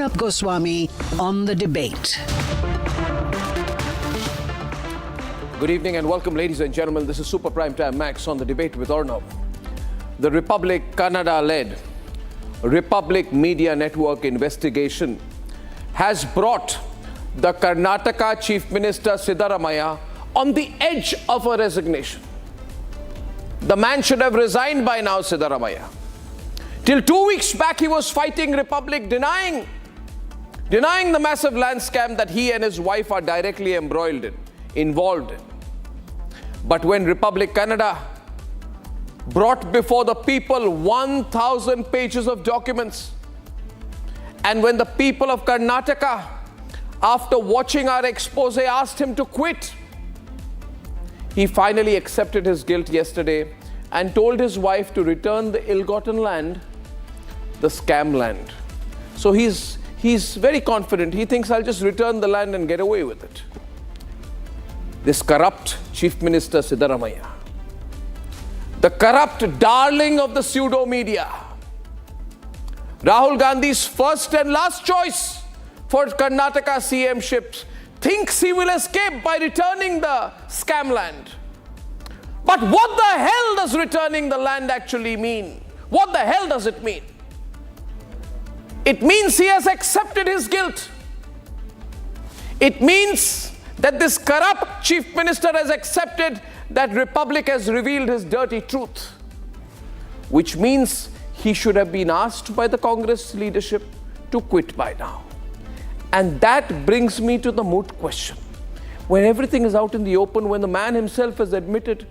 Arnab Goswami on The Debate. Good evening and welcome, ladies and gentlemen. This is Super Prime Time Max on The Debate with Arnab. The R.Kannada-led Republic Media Network investigation has brought the Karnataka Chief Minister Siddaramaiah on the edge of a resignation. The man should have resigned by now, Siddaramaiah. Till 2 weeks back, he was fighting Republic, denying the massive land scam that he and his wife are directly involved in. But when Republic Kannada brought before the people 1,000 pages of documents, and when the people of Karnataka, after watching our expose, asked him to quit, he finally accepted his guilt yesterday and told his wife to return the ill-gotten land, the scam land. So he's very confident. He thinks, I'll just return the land and get away with it. This corrupt Chief Minister Siddaramaiah, the corrupt darling of the pseudo media, Rahul Gandhi's first and last choice for Karnataka CM ships, thinks he will escape by returning the scam land. But what the hell does returning the land actually mean? What the hell does it mean? It means he has accepted his guilt. It means that this corrupt Chief Minister has accepted that Republic has revealed his dirty truth, which means he should have been asked by the Congress leadership to quit by now. And that brings me to the moot question. When everything is out in the open, when the man himself has admitted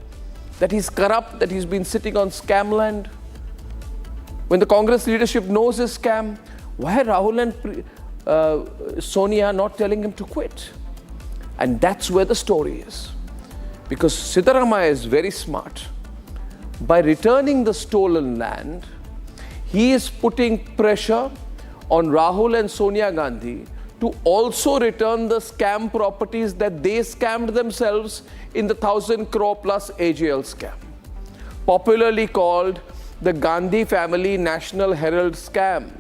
that he's corrupt, that he's been sitting on scam land, when the Congress leadership knows his scam, why are Rahul and Sonia not telling him to quit? And that's where the story is. Because Siddaramaiah is very smart. By returning the stolen land, he is putting pressure on Rahul and Sonia Gandhi to also return the scam properties that they scammed themselves in the 1,000 crore plus AGL scam, popularly called the Gandhi family National Herald scam,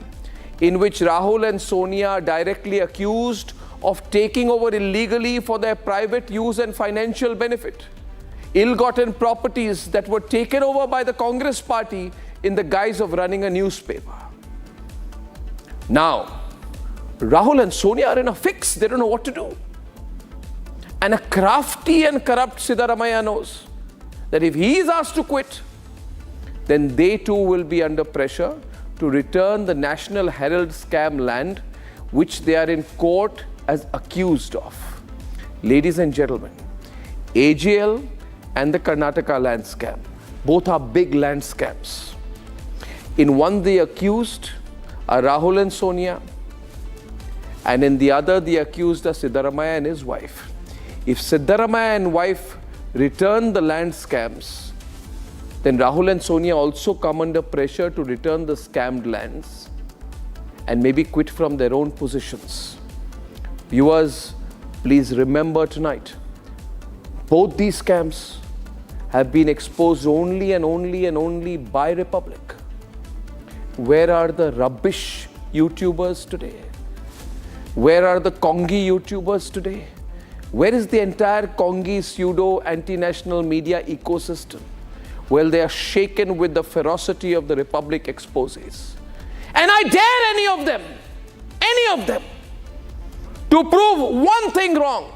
in which Rahul and Sonia are directly accused of taking over illegally for their private use and financial benefit ill-gotten properties that were taken over by the Congress party in the guise of running a newspaper. Now, Rahul and Sonia are in a fix. They don't know what to do. And a crafty and corrupt Siddaramaiah knows that if he is asked to quit, then they too will be under pressure to return the National Herald scam land, which they are in court as accused of. Ladies and gentlemen, AGL and the Karnataka land scam, both are big land scams. In one, the accused are Rahul and Sonia, and in the other, the accused are Siddaramaiah and his wife. If Siddaramaiah and wife return the land scams, then Rahul and Sonia also come under pressure to return the scammed lands and maybe quit from their own positions. Viewers, please remember tonight, both these scams have been exposed only and only by Republic. Where are the rubbish YouTubers today? Where are the Congi YouTubers today? Where is the entire Congi pseudo anti-national media ecosystem? Well, they are shaken with the ferocity of the Republic exposes. And I dare any of them, to prove one thing wrong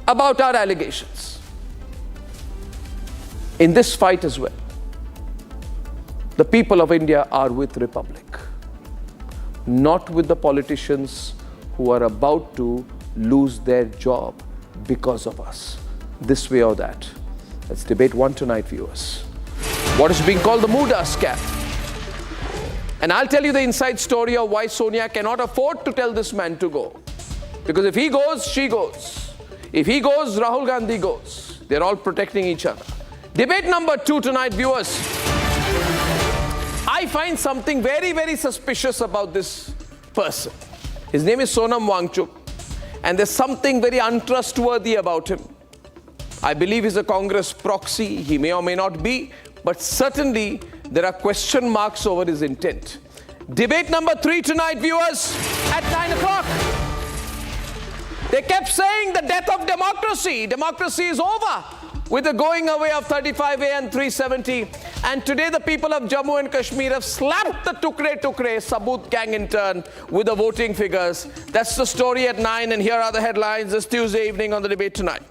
about our allegations. In this fight as well, the people of India are with Republic, not with the politicians who are about to lose their job because of us, this way or that. Let's debate one tonight, viewers. What is being called the MUDA scam? And I'll tell you the inside story of why Sonia cannot afford to tell this man to go. Because if he goes, she goes. If he goes, Rahul Gandhi goes. They're all protecting each other. Debate number 2 tonight, viewers. I find something very, very suspicious about this person. His name is Sonam Wangchuk. And there's something very untrustworthy about him. I believe he's a Congress proxy. He may or may not be. But certainly, there are question marks over his intent. Debate number 3 tonight, viewers, at 9 o'clock. They kept saying the death of democracy. Democracy is over with the going away of 35A and 370. And today the people of Jammu and Kashmir have slapped the Tukre Sabut gang in turn with the voting figures. That's the story at 9, and here are the headlines this Tuesday evening on the Debate Tonight.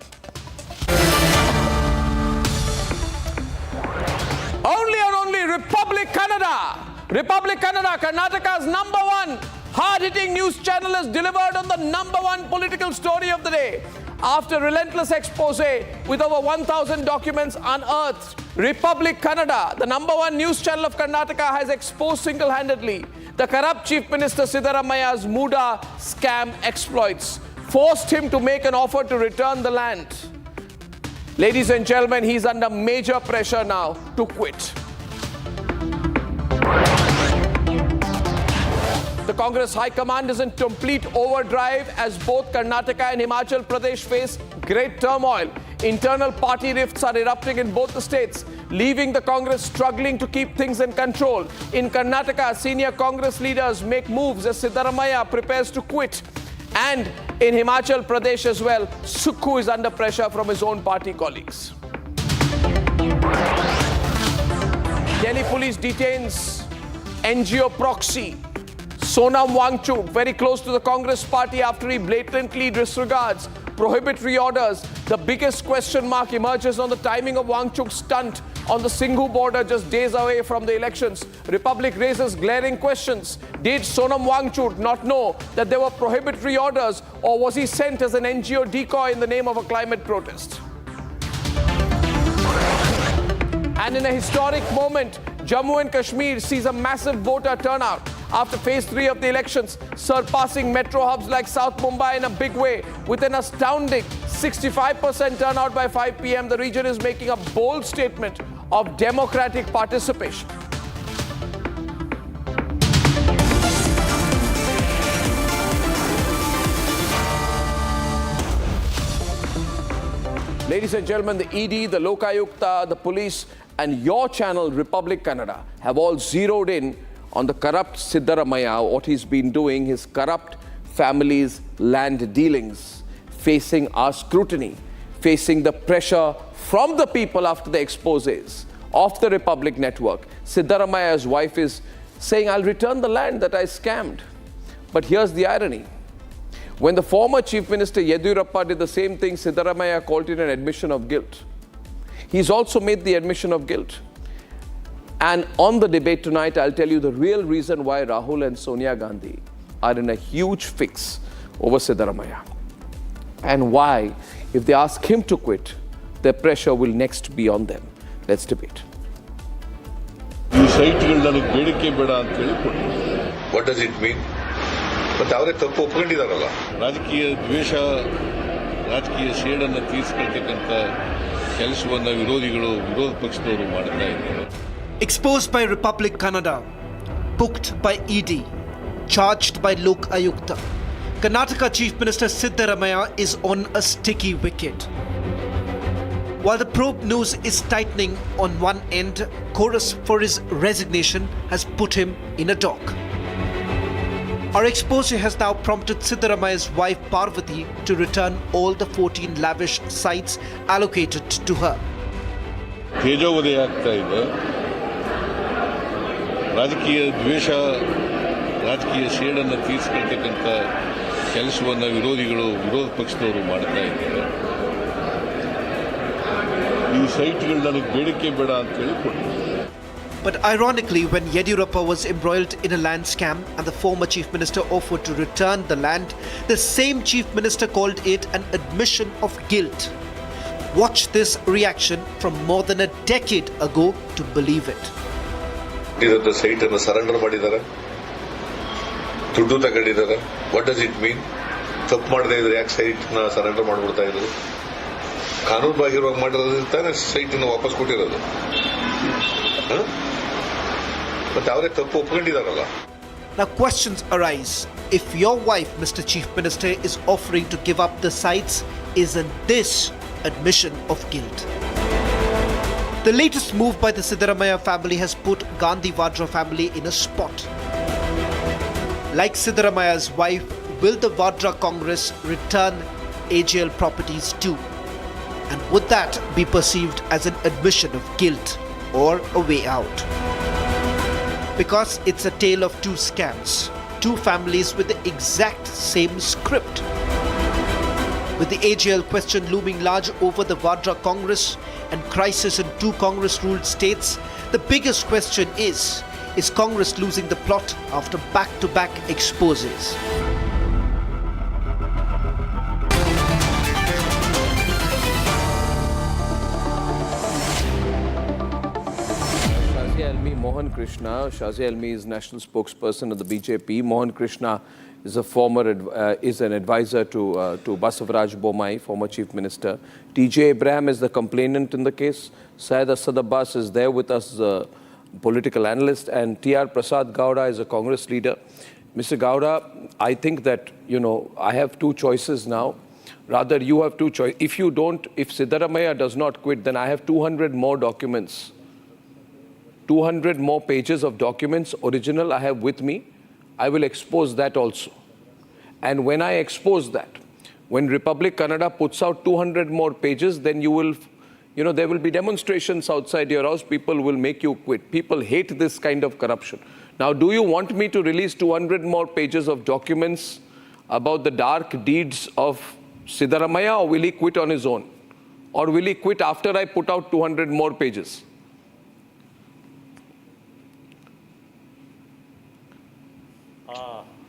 Only and only Republic Kannada, Karnataka's #1 hard-hitting news channel has delivered on the #1 political story of the day. After relentless exposé with over 1,000 documents unearthed, Republic Kannada, the #1 news channel of Karnataka, has exposed single-handedly the corrupt Chief Minister Siddaramaiah's MUDA scam exploits, forced him to make an offer to return the land. Ladies and gentlemen, he's under major pressure now to quit. The Congress High Command is in complete overdrive as both Karnataka and Himachal Pradesh face great turmoil. Internal party rifts are erupting in both the states, leaving the Congress struggling to keep things in control. In Karnataka, senior Congress leaders make moves as Siddaramaiah prepares to quit. And in Himachal Pradesh as well, Sukhu is under pressure from his own party colleagues. Delhi police detains NGO proxy Sonam Wangchuk, very close to the Congress party, after he blatantly disregards prohibitory orders. The biggest question mark emerges on the timing of Wangchuk's stunt on the Singhu border just days away from the elections. Republic raises glaring questions. Did Sonam Wangchuk not know that there were prohibitory orders, or was he sent as an NGO decoy in the name of a climate protest? And in a historic moment, Jammu and Kashmir sees a massive voter turnout after phase 3 of the elections, surpassing metro hubs like South Mumbai in a big way. With an astounding 65% turnout by 5 p.m, the region is making a bold statement of democratic participation. Ladies and gentlemen, the ED, the Lokayukta, the police, and your channel, Republic Kannada, have all zeroed in on the corrupt Siddaramaiah, what he's been doing, his corrupt family's land dealings, facing our scrutiny, facing the pressure from the people after the exposés of the Republic Network. Siddaramaiah's wife is saying, I'll return the land that I scammed. But here's the irony. When the former Chief Minister Yediyurappa did the same thing, Siddaramaiah called it an admission of guilt. He's also made the admission of guilt. And on the Debate Tonight, I'll tell you the real reason why Rahul and Sonia Gandhi are in a huge fix over Siddaramaiah. And why, if they ask him to quit, their pressure will next be on them. Let's debate. What does it mean? ಮತ್ತೆ ಅವರೇ ತಪ್ಪು ಒಪ್ಕೊಂಡಿದಾರಲ್ಲ. ರಾಜಕೀಯ ದ್ವೇಷ, ರಾಜಕೀಯ ಸೇಡನ್ನು ತೀರಿಸಿಕೊಳ್ತಕ್ಕಂಥ ಕೆಲಸವನ್ನು ವಿರೋಧ ಪಕ್ಷದವರು ಮಾಡ್ತಾ ಇದ್ದಾರೆ. Exposed by Republic Kannada, booked by ED, charged by Lokayukta, Karnataka Chief Minister Siddaramaiah is on a sticky wicket. While the probe news is tightening on one end, chorus for his resignation has put him in a dock. Our expose has now prompted Siddaramaiah's wife Parvathi to return all the 14 lavish sites allocated to her. ತೇಜೋವಧೆ ಆಗ್ತಾ ಇದೆ. ರಾಜಕೀಯ ದ್ವೇಷ, ರಾಜಕೀಯ ಸೇಡನ್ನು ತೀರಿಸಿಕೊಳ್ತಕ್ಕಂಥ ಕೆಲಸವನ್ನು ವಿರೋಧ ಪಕ್ಷದವರು ಮಾಡ್ತಾ ಇದ್ದಾರೆ. ಈ ಸೈಟ್ಗಳು ನನಗೆ ಬೇಡಿಕೆ ಬೇಡ ಅಂತ ಹೇಳಿ ಕೊಟ್ಟಿದ್ದಾರೆ. But ironically, when Yediyurappa was embroiled in a land scam and the former Chief Minister offered to return the land, the same Chief Minister called it an admission of guilt. Watch this reaction from more than a decade ago to believe it. The site ಅನ್ನು surrender ಮಾಡಿದ್ದಾರೆ, ದುಡ್ಡು ತಗೊಂಡಿದ್ದಾರೆ. What does it mean? ತಪ್ಪು ಮಾಡದೇ ಇದ್ರೆ ಯಾಕೆ site ನ surrender ಮಾಡ್ಬಿಡ್ತಾ ಇದ್ರು? ಕಾನೂನು ಬಾಹಿರವಾಗಿ ಮಾಡಿರೋದ್ರಿಂದ ತಾನೇ ಸೈಟ್ ಅನ್ನು ವಾಪಸ್ ಕೊಟ್ಟಿರೋದು. ಮತ್ತೆ ಅವರೇ ತಪ್ಪು ಒಪ್ಕೊಂಡಿದಾರಲ್ಲ. Now questions arise. If your wife, Mr. Chief Minister, is offering to give up the sites, isn't this admission of guilt? The latest move by the Siddaramaiah family has put Gandhi Vadra family in a spot. Like Siddaramaiah's wife, will the Vadra Congress return AGL properties too? And would that be perceived as an admission of guilt or a way out? Because it's a tale of two scams, two families with the exact same script. With the AGL question looming large over the Vadra Congress and crisis in two Congress-ruled states, the biggest question is Congress losing the plot after back-to-back exposes? Mohan Krishna. Shazia Almi is national spokesperson of the BJP. Mohan Krishna is an advisor to Basavaraj Bommai, former chief minister. T.J. Abraham is the complainant in the case. Syed Asad Abbas is there with us, political analyst, and T.R. Prasad Gowda is a Congress leader. Mr. Gowda, I think that, I have two choices now. Rather, you have two choices. If Siddaramaiah does not quit, then I have 200 more documents. 200 more pages of documents, original I have with me. I will expose that also. And when I expose that, when Republic Kannada puts out 200 more pages, then there will be demonstrations outside your house. People will make you quit. People hate this kind of corruption. Now, do you want me to release 200 more pages of documents about the dark deeds of Siddaramaiah, or will he quit on his own? Or will he quit after I put out 200 more pages?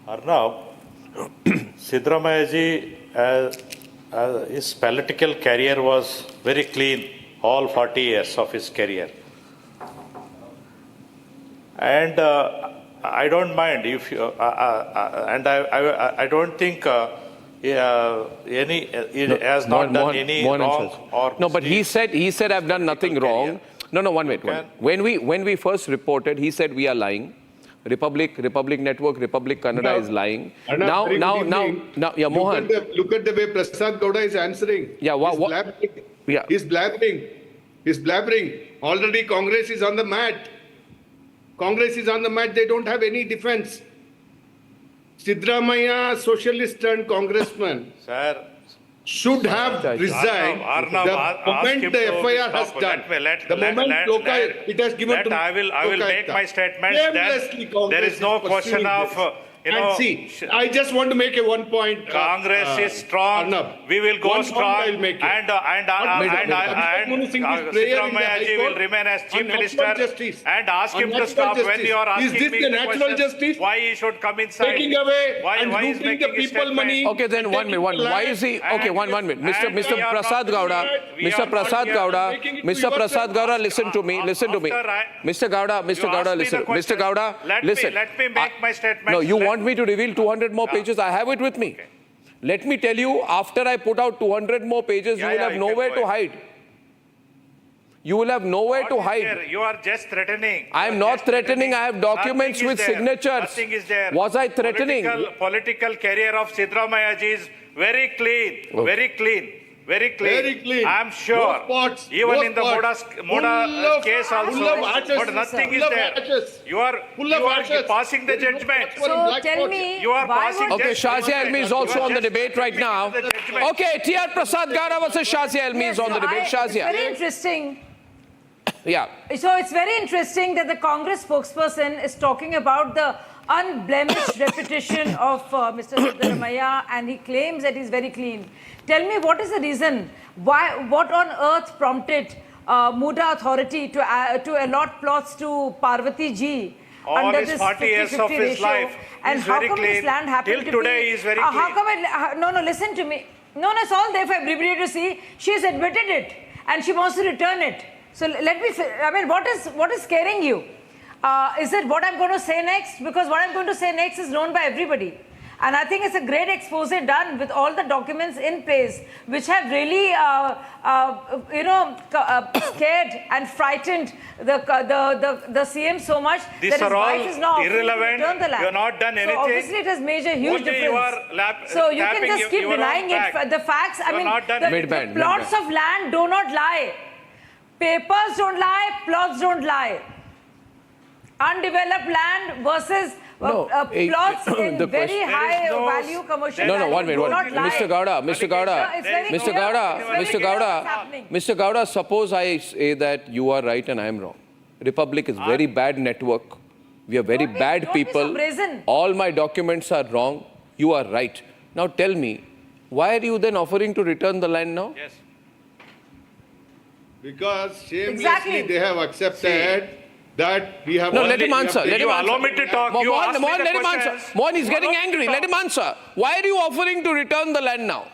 Arnab, Siddaramaiah ji, his political career was very clean, all 40 years of his career. And I don't mind if you, and I don't think he has not done any wrong or no, but he said I've done nothing wrong. No, one minute. When we first reported, he said we are lying. Republic Network, Republic Kannada is lying. Now, yeah, Mohan. Look at the way Prasad Gowda is answering. Yeah, He's blabbering. Already Congress is on the mat. They don't have any defense. Siddaramaiah, socialist and congressman, Sir, should have resigned the moment the FIR has done. The moment it has given to I will make my statements. There is no question of, and see, I just want to make one point. Congress is strong. Arnab, we will go strong. I'll make it. And Siddaramaiah ji will remain as chief minister. And ask him to stop when you are asking me the question. Why he should come inside? Taking away and why is looting the making people money. Okay, then 1 minute. Why is he? Okay, one minute. Mr. Prasad Gowda, Mr. Prasad Gowda, listen to me. Mr. Gowda, listen. Mr. Gowda, listen. Let me make my statement. No, you want me to reveal 200 more pages? I have it with me. Okay. Let me tell you, after I put out 200 more pages, you will have nowhere to hide. You will have nowhere to hide. You are just threatening. I am not threatening. I have documents with signatures. Nothing is there. Was I threatening? Political career of Siddaramaiah ji is very clean. Okay. Very clean. I am sure. No spots, even no in the MUDA case also. But nothing is there. You are passing the judgment. So tell me, you are passing okay, Shazia Almi is also on the debate right now. Okay, T.R. Prasad Gowda versus Shazia Almi is on the debate. Shazia. It's very interesting. Yeah. So it's very interesting that the Congress spokesperson is talking about the unblemished reputation of Mr. Siddaramaiah, and he claims that he's very clean. Tell me, what is the reason? What on earth prompted MUDA authority to allot plots to Parvathi ji under this 40 years 50-50 of his ratio? life, And how come this land happened Till to today be... he is very clean. How come no, listen to me. No, it's all there for everybody to see. She has admitted it, and she wants to return it. So let me... I mean, what is scaring you? Is it what I'm going to say next? Because what I'm going to say next is known by everybody. And I think it's a great expose done with all the documents in place, which have really, scared and frightened the CM so much These that his are all wife is now irrelevant. Return the land. You have not done anything. So obviously it has made a huge Only difference. So you can just keep denying it. The facts, I mean, the plots of land do not lie. Papers don't lie, plots don't lie. undeveloped land versus plots in the very question- high value commercial No, value. one minute. Do not lie. Mr. Gowda, Mr. Gowda, It's very Mr. clear. Gowda, It's very Mr. clear Gowda, what's happening. Mr. Gowda, suppose I say that you are right and I am wrong. Republic is very bad network. We are very bad don't be so people. brazen. All my documents are wrong. You are right. Now tell me, why are you then offering to return the land now? Yes. Because shamelessly Exactly. they have accepted that we have. No, already- let him we have answer. Let taken- him You answer. allow me to talk. You Mohan, ask me Mohan, the let him answer. questions. Mohan is You getting allow me to angry. Let talk. him answer. Why are you offering to return the land now?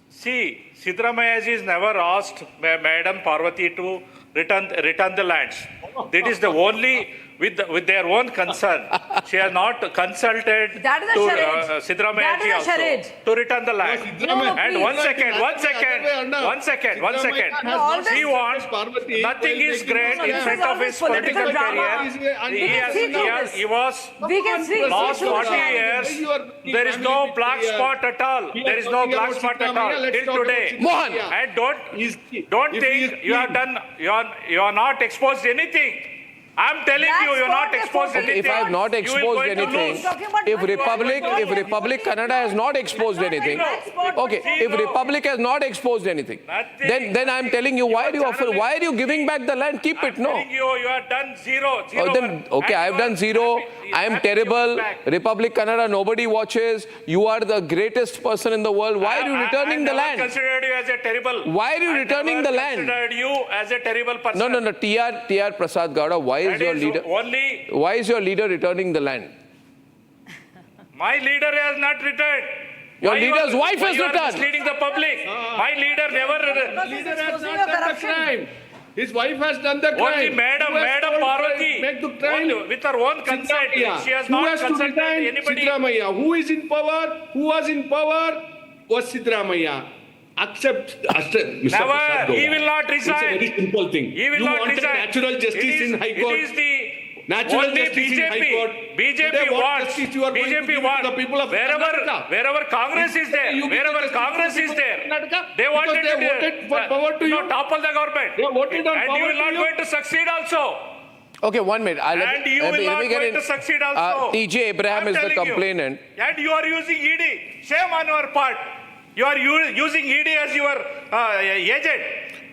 See, Siddaramaiah is never asked Madam Parvathi to return the lands. That is the only, with their own concern. She has not consulted That is a to charade. Siddaramaiah That is a also charade. to return the land. Siddaramaiah- And please. one second. Siddaramaiah has all this- He wants, Parvati nothing while is making great this in This front is of always his political political drama. career. We can see through this. He was We can see last through 40 this. years, You are there is no family black here. spot at all. We are There is no talking black about spot at Siddaramaiah. all Let's till talk about today. Mohan. And If don't he think is you have clean. done, you are not exposed anything. I'm telling Black you, you're not spot exposed is anything. If I have not You will exposed going to anything, lose. Talking about if black Republic, spot. if Republic Canada has not exposed anything, okay, if Republic has not exposed anything, then I'm telling you, why are you giving back the land? Keep it, I'm no. telling you, you have done zero. Oh, then, work. okay, And I've you done are zero. happy- I am happy to terrible. give back. Republic Canada, nobody watches. You are the greatest person in the world. Why are you returning the I land? never considered you as a terrible. Why are you returning the land? I considered you as a terrible person. No. TR Prasad Gowda, why is That your is leader? only Why is your leader returning the land? my leader has not returned. Your Why you leader's are- wife why has you are returned. misleading the public. My leader never. Leader has Exposing not your done the corruption. crime. His wife has done the crime. Only Madam Who has told Parvati, make the crime? only with her own consent, Siddaramaiah. she has Who not has to consulted resign? anybody. Siddaramaiah. Who is in power? Who was in power? Was Siddaramaiah. Accept, Mr. Never. Prasad He Gowda. will not resign. It's a very simple thing. He will you not wanted resign. natural justice in High Court. It is the Natural only justice in High Court. BJP Today, what wants. justice you are going to give BJP to wants. the people of Karnataka? Wherever Congress is there, You give wherever justice to Congress the is people of there, Karnataka? they Because wanted they voted for power to you. topple the government. They voted on and power you will to not you. going to succeed also. Okay, 1 minute. And you will not going to succeed also. TJ Abraham I'm is the telling you. complainant. And you are using ED. Shame on your part. You are using ED as your agent.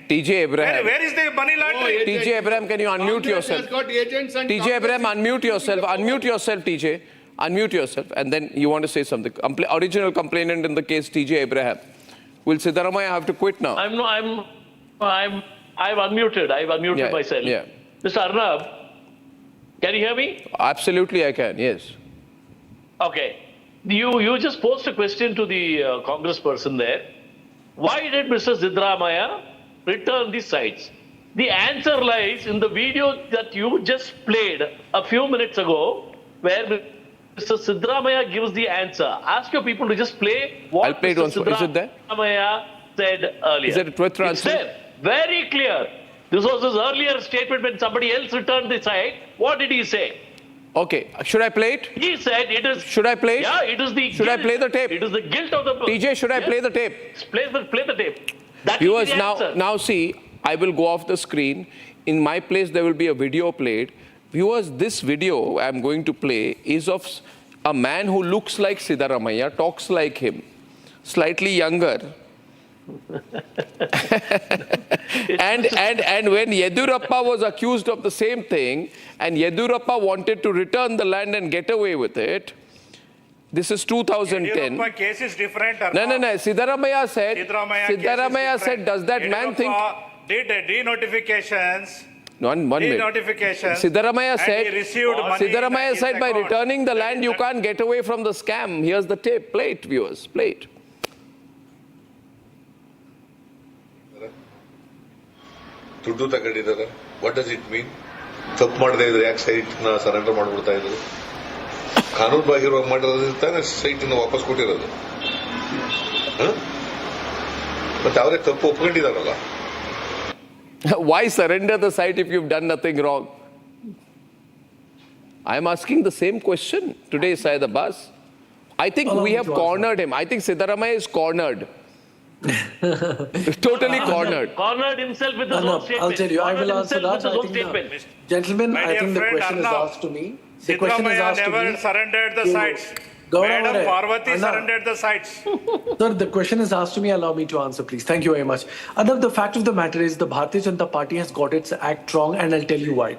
TJ Abraham. Where is the money laundering? agent. TJ Abraham, can you unmute Congress yourself? has got agents and TJ Abraham, unmute yourself. Unmute yourself, TJ. Unmute yourself, and then you want to say something. Original complainant in the case, TJ Abraham. Will Siddaramaiah have to quit now? I've unmuted. I've unmuted Yeah, myself. yeah. Mr. Arnab, can you hear me? Absolutely, I can. Yes. Okay. You just posed a question to the Congress person there. Why did Mr. Siddaramaiah return the sites? The answer lies in the video that you just played a few minutes ago, where Mr. Siddaramaiah gives the answer. Ask your people to just play what I'll play it once more. Is it there? Siddaramaiah said earlier. Is it a Twitter It's transfer? there. Very clear. This was his earlier statement when somebody else returned the site. What did he say? Okay. Should I play it? He said it is. Should I play it? Yeah, it is the. Should I guilt. play the tape? It is the guilt of the. TJ, should I Yes. play the tape? Play the tape. That will be Viewers, the answer. now see, I will go off the screen. In my place, there will be a video played. Viewers, this video I'm going to play is of a man who looks like Siddaramaiah, talks like him, slightly younger. and when Yedurappa was accused of the same thing, and Yedurappa wanted to return the land and get away with it, this is 2010. Yediyurappa case is different. Or No. not? Siddaramaiah said, Siddaramaiah said, does that man think? Did denotifications. One minute. Denotification. Siddaramaiah and said, he received money Siddaramaiah in said his by account. returning the land, you That- can't get away from the scam. Here's the tape. Play it, viewers. Play it. ದುಡ್ಡು ತಗೊಂಡಿದ್ದಾರೆ. What does it mean? ತಪ್ಪು ಮಾಡದೇ ಇದ್ರೆ ಯಾಕೆ site ನ surrender ಮಾಡ್ಬಿಡ್ತಾ ಇದ್ರು? ಕಾನೂನು ಬಾಹಿರವಾಗಿ ಮಾಡಿರೋದ್ರಿಂದ ತಾನೇ ಸೈಟ್ ನ ವಾಪಸ್ ಕೊಟ್ಟಿರೋದು. ಮತ್ತೆ ಅವರೇ ತಪ್ಪು ಒಪ್ಕೊಂಡಿದಾರಲ್ಲ. Why surrender the site if you've done nothing wrong? I'm asking the same question today, Syed Abbas. I think we have cornered him. I think Siddaramaiah is cornered. Totally cornered. Cornered himself with his own statement. I'll tell you, I will answer that. With his own statement. Gentlemen, I think the friend question is Arnab, asked to me. The question is Siddaramaiah asked to never me. surrendered the sites. Gaurav, Madam Parvathi Arnab. surrendered the sites. Sir, the question is asked to me. Allow me to answer, please. Thank you very much. Arnab, the fact of the matter is the Bharatiya Janata Party has got its act wrong, and I'll tell you why.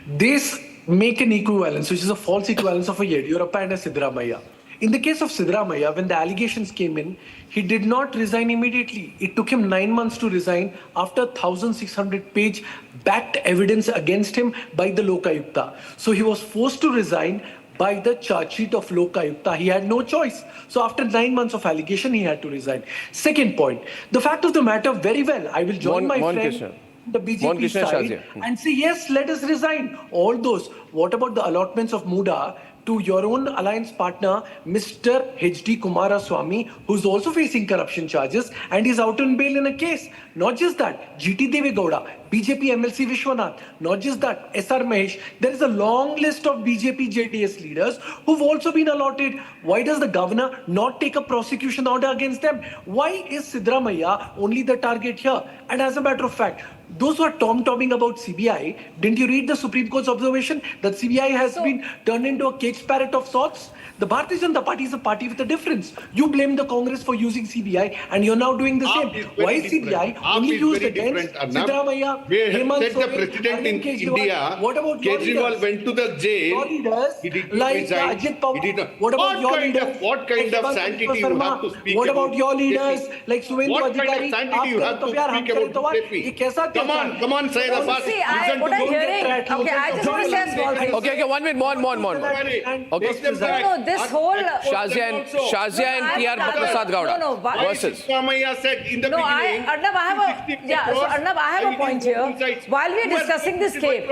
This make an equivalence, which is a false equivalence of a Yediyurappa and a Siddaramaiah. In the case of Siddaramaiah, when the allegations came in, he did not resign immediately. It took him 9 months to resign after 1,600-page backed evidence against him by the Lokayukta. So he was forced to resign by the charge sheet of Lokayukta. He had no choice. So after 9 months of allegation, he had to resign. Second point, the fact of the matter, very well, I will join my friend the BJP side and say, yes, let us resign. All those. What about the allotments of MUDA to your own alliance partner, Mr. H.D. Kumaraswamy, who's also facing corruption charges and is out on bail in a case? Not just that, G.T. Devegowda, BJP MLC Vishwanath, not just that, S.R. Mahesh. There is a long list of BJP JDS leaders who've also been allotted. Why does the governor not take a prosecution order against them? Why is Siddaramaiah only the target here? And as a matter of fact, those who are tom-tomming about CBI, didn't you read the Supreme Court's observation that CBI has been turned into a cage parrot of sorts? The Bharatiya Janata Party is a party with a difference. You blame the Congress for using CBI and you're now doing the same. Why is CBI only used against Siddaramaiah, Hemant Soren, the president in India, what about your Kejriwal went to the jail. Your leaders, he did like resign. Ajit Pawar. He did not. What about your leaders? What kind of sanctity you have to speak What about your about leaders like Suvendu What kind Adhikari? of sanctity you have to speak about BJP? Come on, say the first. See, what I'm hearing, okay, I just want to say a small thing. Okay, 1 minute, one. Okay. No, this whole... Shazia and T.R. Prasad Gowda versus. Siddaramaiah said in the beginning. Arnab, I have a point here. While we are discussing this case,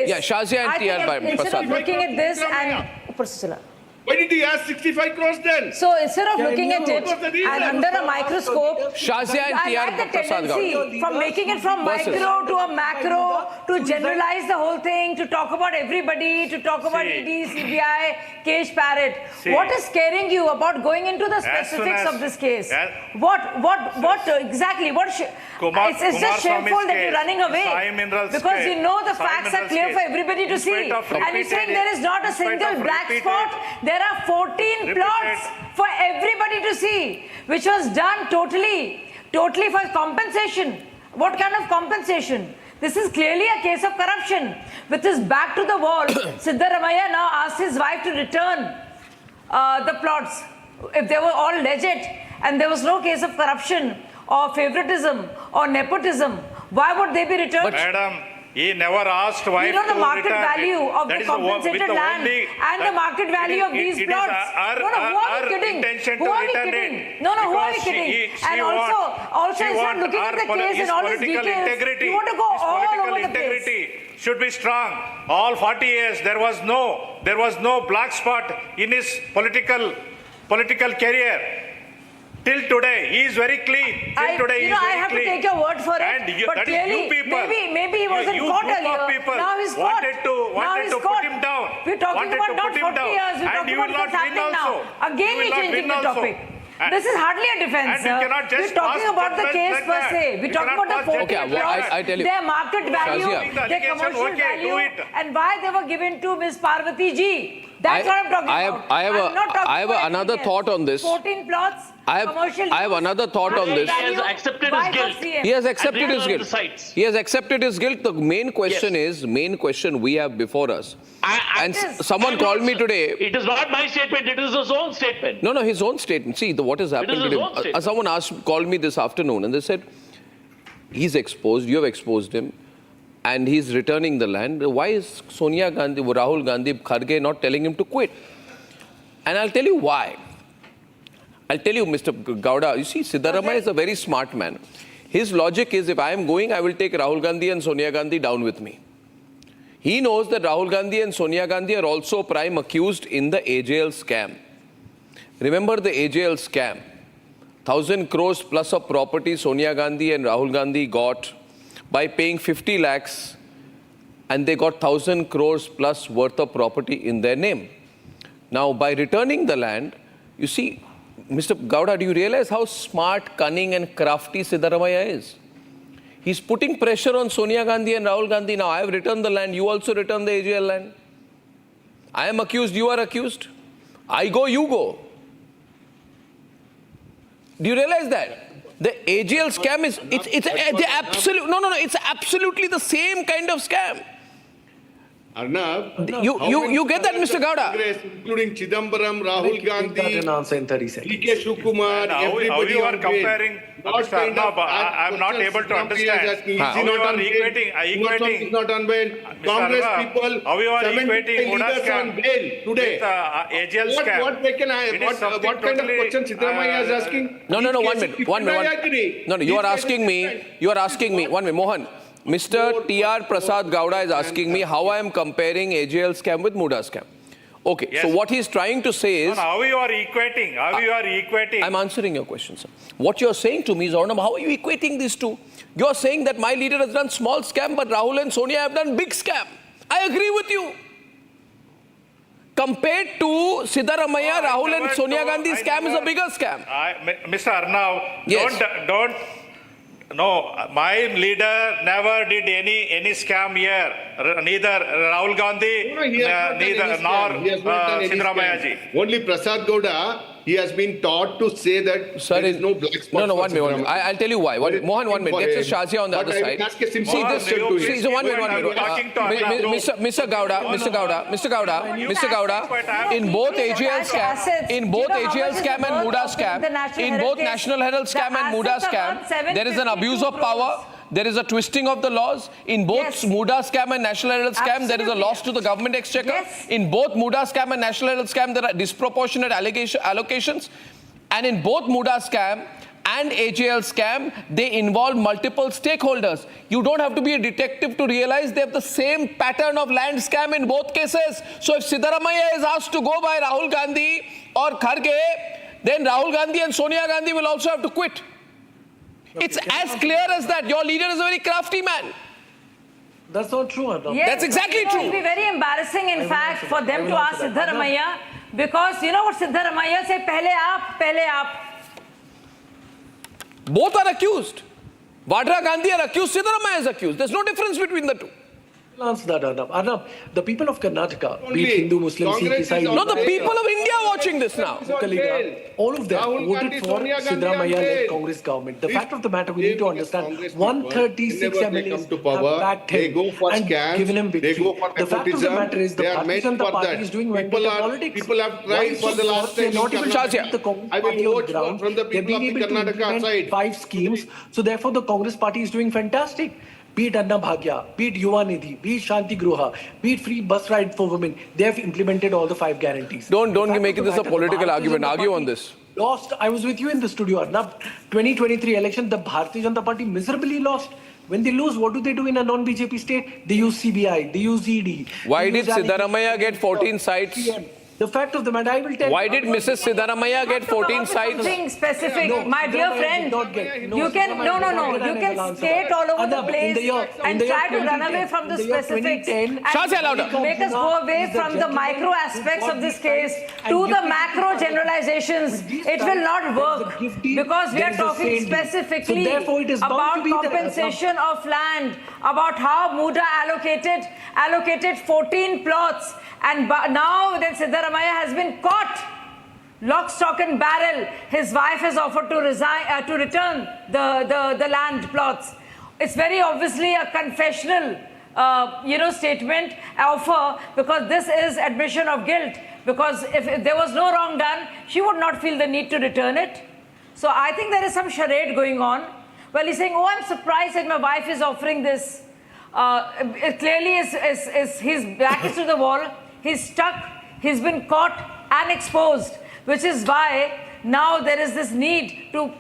Yeah, Shazia and T.R. Instead Prasad. of looking at this and... Why did he ask 65 crores then? So instead of looking at it and under a microscope, Shazia and I T.R. like the Prasad tendency Gowda. from making it from micro to a macro, to generalize the whole thing, to talk about everybody, to talk about ED, CBI, cage parrot. What is scaring you about going into the specifics of this case? What exactly? It's just shameful that you're running away because you know the facts are clear for everybody to see. And you're saying there is not a single black spot. There are 14 plots for everybody to see, which was done totally for compensation. What kind of compensation? This is clearly a case of corruption. With his back to the wall, Siddaramaiah now asked his wife to return the plots. If they were all legit and there was no case of corruption or favoritism or nepotism, why would they be returned? But Madam, he never asked wife you know the to market return. value of the compensated land and the market value of these plots. Who are we kidding? Who are we kidding? No, who are we kidding? And also he's not looking at the case in all its details. You want to go all over the place. Should be strong. All 40 years there was no black spot in his political career. Till today, he is very clean. Till today, he is very clean. I have to take your word for it. And but clearly, maybe he wasn't caught earlier. Now he's caught. Wanted to put him down. We're talking about not 40 years. We're talking about what's happening now. Again, we're changing the topic. This is hardly a defense, sir. We're talking about the case per se. We're talking about the 14 plots, their market value, their commercial value, and why they were given to Ms. Parvathi ji. That's what I'm talking about. I have another thought on this. 14 plots. I have another thought on this. He has accepted his guilt. He has accepted his guilt. He has accepted his guilt. The main question we have before us. Someone called me today. It is not my statement. It is his own statement. No, his own statement. See, what has happened today. Someone called me this afternoon and they said, he's exposed, you have exposed him, and he's returning the land. Why is Sonia Gandhi, Rahul Gandhi, Kharge not telling him to quit? And I'll tell you why. I'll tell you, Mr. Gowda, you see, Siddaramaiah is a very smart man. His logic is, if I am going, I will take Rahul Gandhi and Sonia Gandhi down with me. He knows that Rahul Gandhi and Sonia Gandhi are also prime accused in the AJL scam. Remember the AJL scam? 1,000 crores plus of property Sonia Gandhi and Rahul Gandhi got by paying 50 lakhs, and they got 1,000 crores plus worth of property in their name. Now, by returning the land, you see, Mr. Gowda, do you realize how smart, cunning and crafty Siddaramaiah is? He's putting pressure on Sonia Gandhi and Rahul Gandhi. Now, I have returned the land. You also return the AGL land. I am accused. You are accused. I go, you go. Do you realize that? The AGL scam is, it's absolutely the same kind of scam. Arnab, you get that, Mr. Gowda? Congress, including Chidambaram, Rahul Gandhi, an answer in 30 seconds. D.K. Shivakumar, everybody how you are on bail. comparing, Mr. Arnab, I'm not able to understand. How you are equating, not on bail. Congress people, how you are equating leaders on bail today. AGL scam. What kind of question Siddaramaiah is asking? No, 1 minute. No, you are asking me, 1 minute, Mohan. Mr. T.R. Prasad Gowda is asking me how I am comparing AGL scam with MUDA scam. Okay, yes. So what he's trying to say is... how you are equating? I'm answering your question, sir. What you're saying to me is, Arnab, how are you equating these two? You're saying that my leader has done small scam, but Rahul and Sonia have done big scam. I agree with you. Compared to Siddaramaiah, Rahul and Sonia Gandhi's scam is a bigger scam. Mr. Arnab, yes. No, my leader never did any scam here. Neither Rahul Gandhi, nor Siddaramaiah ji. Only Prasad Gowda, he has been taught to say that there is no black spot. No, 1 minute. I'll tell you why. Mohan, 1 minute. Get your Shazia on the other side. See, so 1 minute. Mr. Gowda, in both AGL scam and MUDA scam, in both National Herald scam and MUDA scam, there is an abuse of power. There is a twisting of the laws. In both MUDA scam and National Herald scam, there is a loss to the government exchequer. Yes. In both MUDA scam and National Herald scam, there are disproportionate allocations. And in both MUDA scam and AGL scam, they involve multiple stakeholders. You don't have to be a detective to realize they have the same pattern of land scam in both cases. So if Siddaramaiah is asked to go by Rahul Gandhi or Kharge, then Rahul Gandhi and Sonia Gandhi will also have to quit. It's as clear as that. Your leader is a very crafty man. That's not true, Arnab. Yes, that's exactly true. It will be very embarrassing, in fact, for them to ask Siddaramaiah, because you know what Siddaramaiah said, pehle aap. Both are accused. Vadra Gandhi are accused, Siddaramaiah is accused. There's no difference between the two. I'll answer that, Arnab. Arnab, the people of Karnataka, be it Hindu, Muslim, Sikh, Isai... No, the people of India are watching this now. All of them voted for Siddaramaiah-led Congress government. The fact of the matter, we need to understand, 136 MLAs have backed him and given him victory. The fact of the matter is, the Bharatiya Janata Party is doing vendetta politics. People have tried for the last time. Not even the Congress party on the ground. They've been able to implement 5 schemes. So therefore, the Congress party is doing fantastic. Be it Anna Bhagya, be it Yuva Nidhi, be it Shanti Gruha, be it free bus ride for women, they have implemented all the 5 guarantees. Don't make this a political argument. Argue on this. Lost. I was with you in the studio, Arnab. 2023 election, the Bharatiya Janata Party miserably lost. When they lose, what do they do in a non-BJP state? They use CBI, they use ED. Why did Siddaramaiah get 14 sites? The fact of the matter, I will tell you. Why did Mrs. Siddaramaiah get 14 sites? Something specific, my dear friend. You can skate all over the place and try to run away from the specifics and make us go away from the micro aspects of this case to the macro generalizations. It will not work because we are talking specifically about compensation of land, about how MUDA allocated 14 plots. And now that Siddaramaiah has been caught, lock, stock and barrel, his wife has offered to return the land plots. It's very obviously a confessional, statement, offer, because this is admission of guilt. Because if there was no wrong done, she would not feel the need to return it. So I think there is some charade going on. Well, he's saying, oh, I'm surprised that my wife is offering this. It clearly is his back is to the wall. He's stuck, he's been caught and exposed, which is why now there is this need to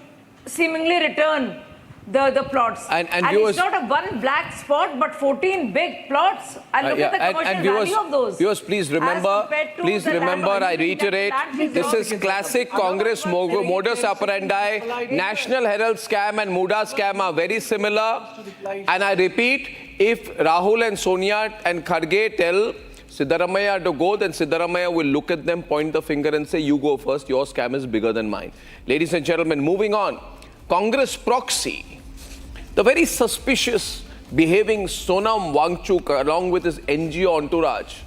seemingly return the plots. And it's not a one black spot, but 14 big plots. And look at the commercial value of those. Viewers, please remember, I reiterate, this is classic Congress modus operandi. National Herald scam and MUDA scam are very similar. And I repeat, if Rahul and Sonia and Kharge tell Siddaramaiah to go, then Siddaramaiah will look at them, point the finger and say, you go first, your scam is bigger than mine. Ladies and gentlemen, moving on. Congress proxy, the very suspicious behaving Sonam Wangchuk along with his NGO entourage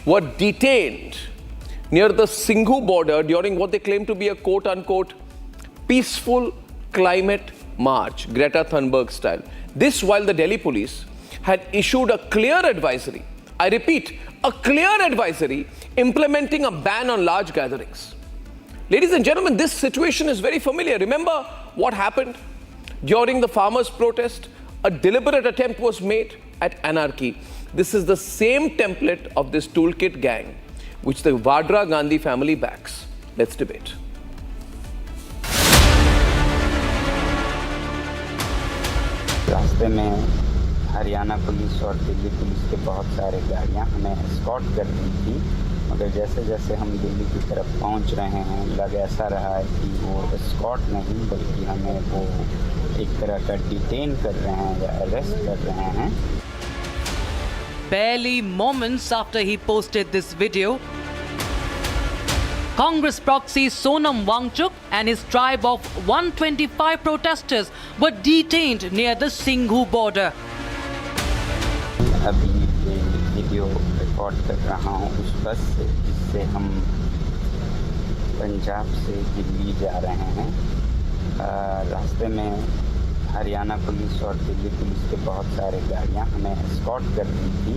were detained near the Singhu border during what they claim to be a quote-unquote peaceful climate march, Greta Thunberg style. This while the Delhi police had issued a clear advisory, I repeat, a clear advisory implementing a ban on large gatherings. Ladies and gentlemen, this situation is very familiar. Remember what happened during the farmers' protest? A deliberate attempt was made at anarchy. This is the same template of this toolkit gang, which the Vadra Gandhi family backs. Let's debate. रास्ते में Haryana police और Delhi police के बहुत सारे गाड़ियां हमें escort कर रही थी, मगर जैसे जैसे हम दिल्ली की तरफ पहुंच रहे हैं लग ऐसा रहा है कि वो एस्कॉर्ट नहीं बल्कि हमें वो एक तरह का डिटेन कर रहे हैं या अरेस्ट कर रहे हैं. Barely moments after he posted this video, Congress proxy Sonam Wangchuk and his tribe of 125 protesters were detained near the Singhu border. अभी ये वीडियो रिकॉर्ड कर रहा हूँ उस बस से जिससे हम पंजाब से दिल्ली जा रहे हैं. रास्ते में हरियाणा पुलिस और दिल्ली पुलिस के बहुत सारे गाड़ियाँ हमें एस्कॉर्ट कर रही थी,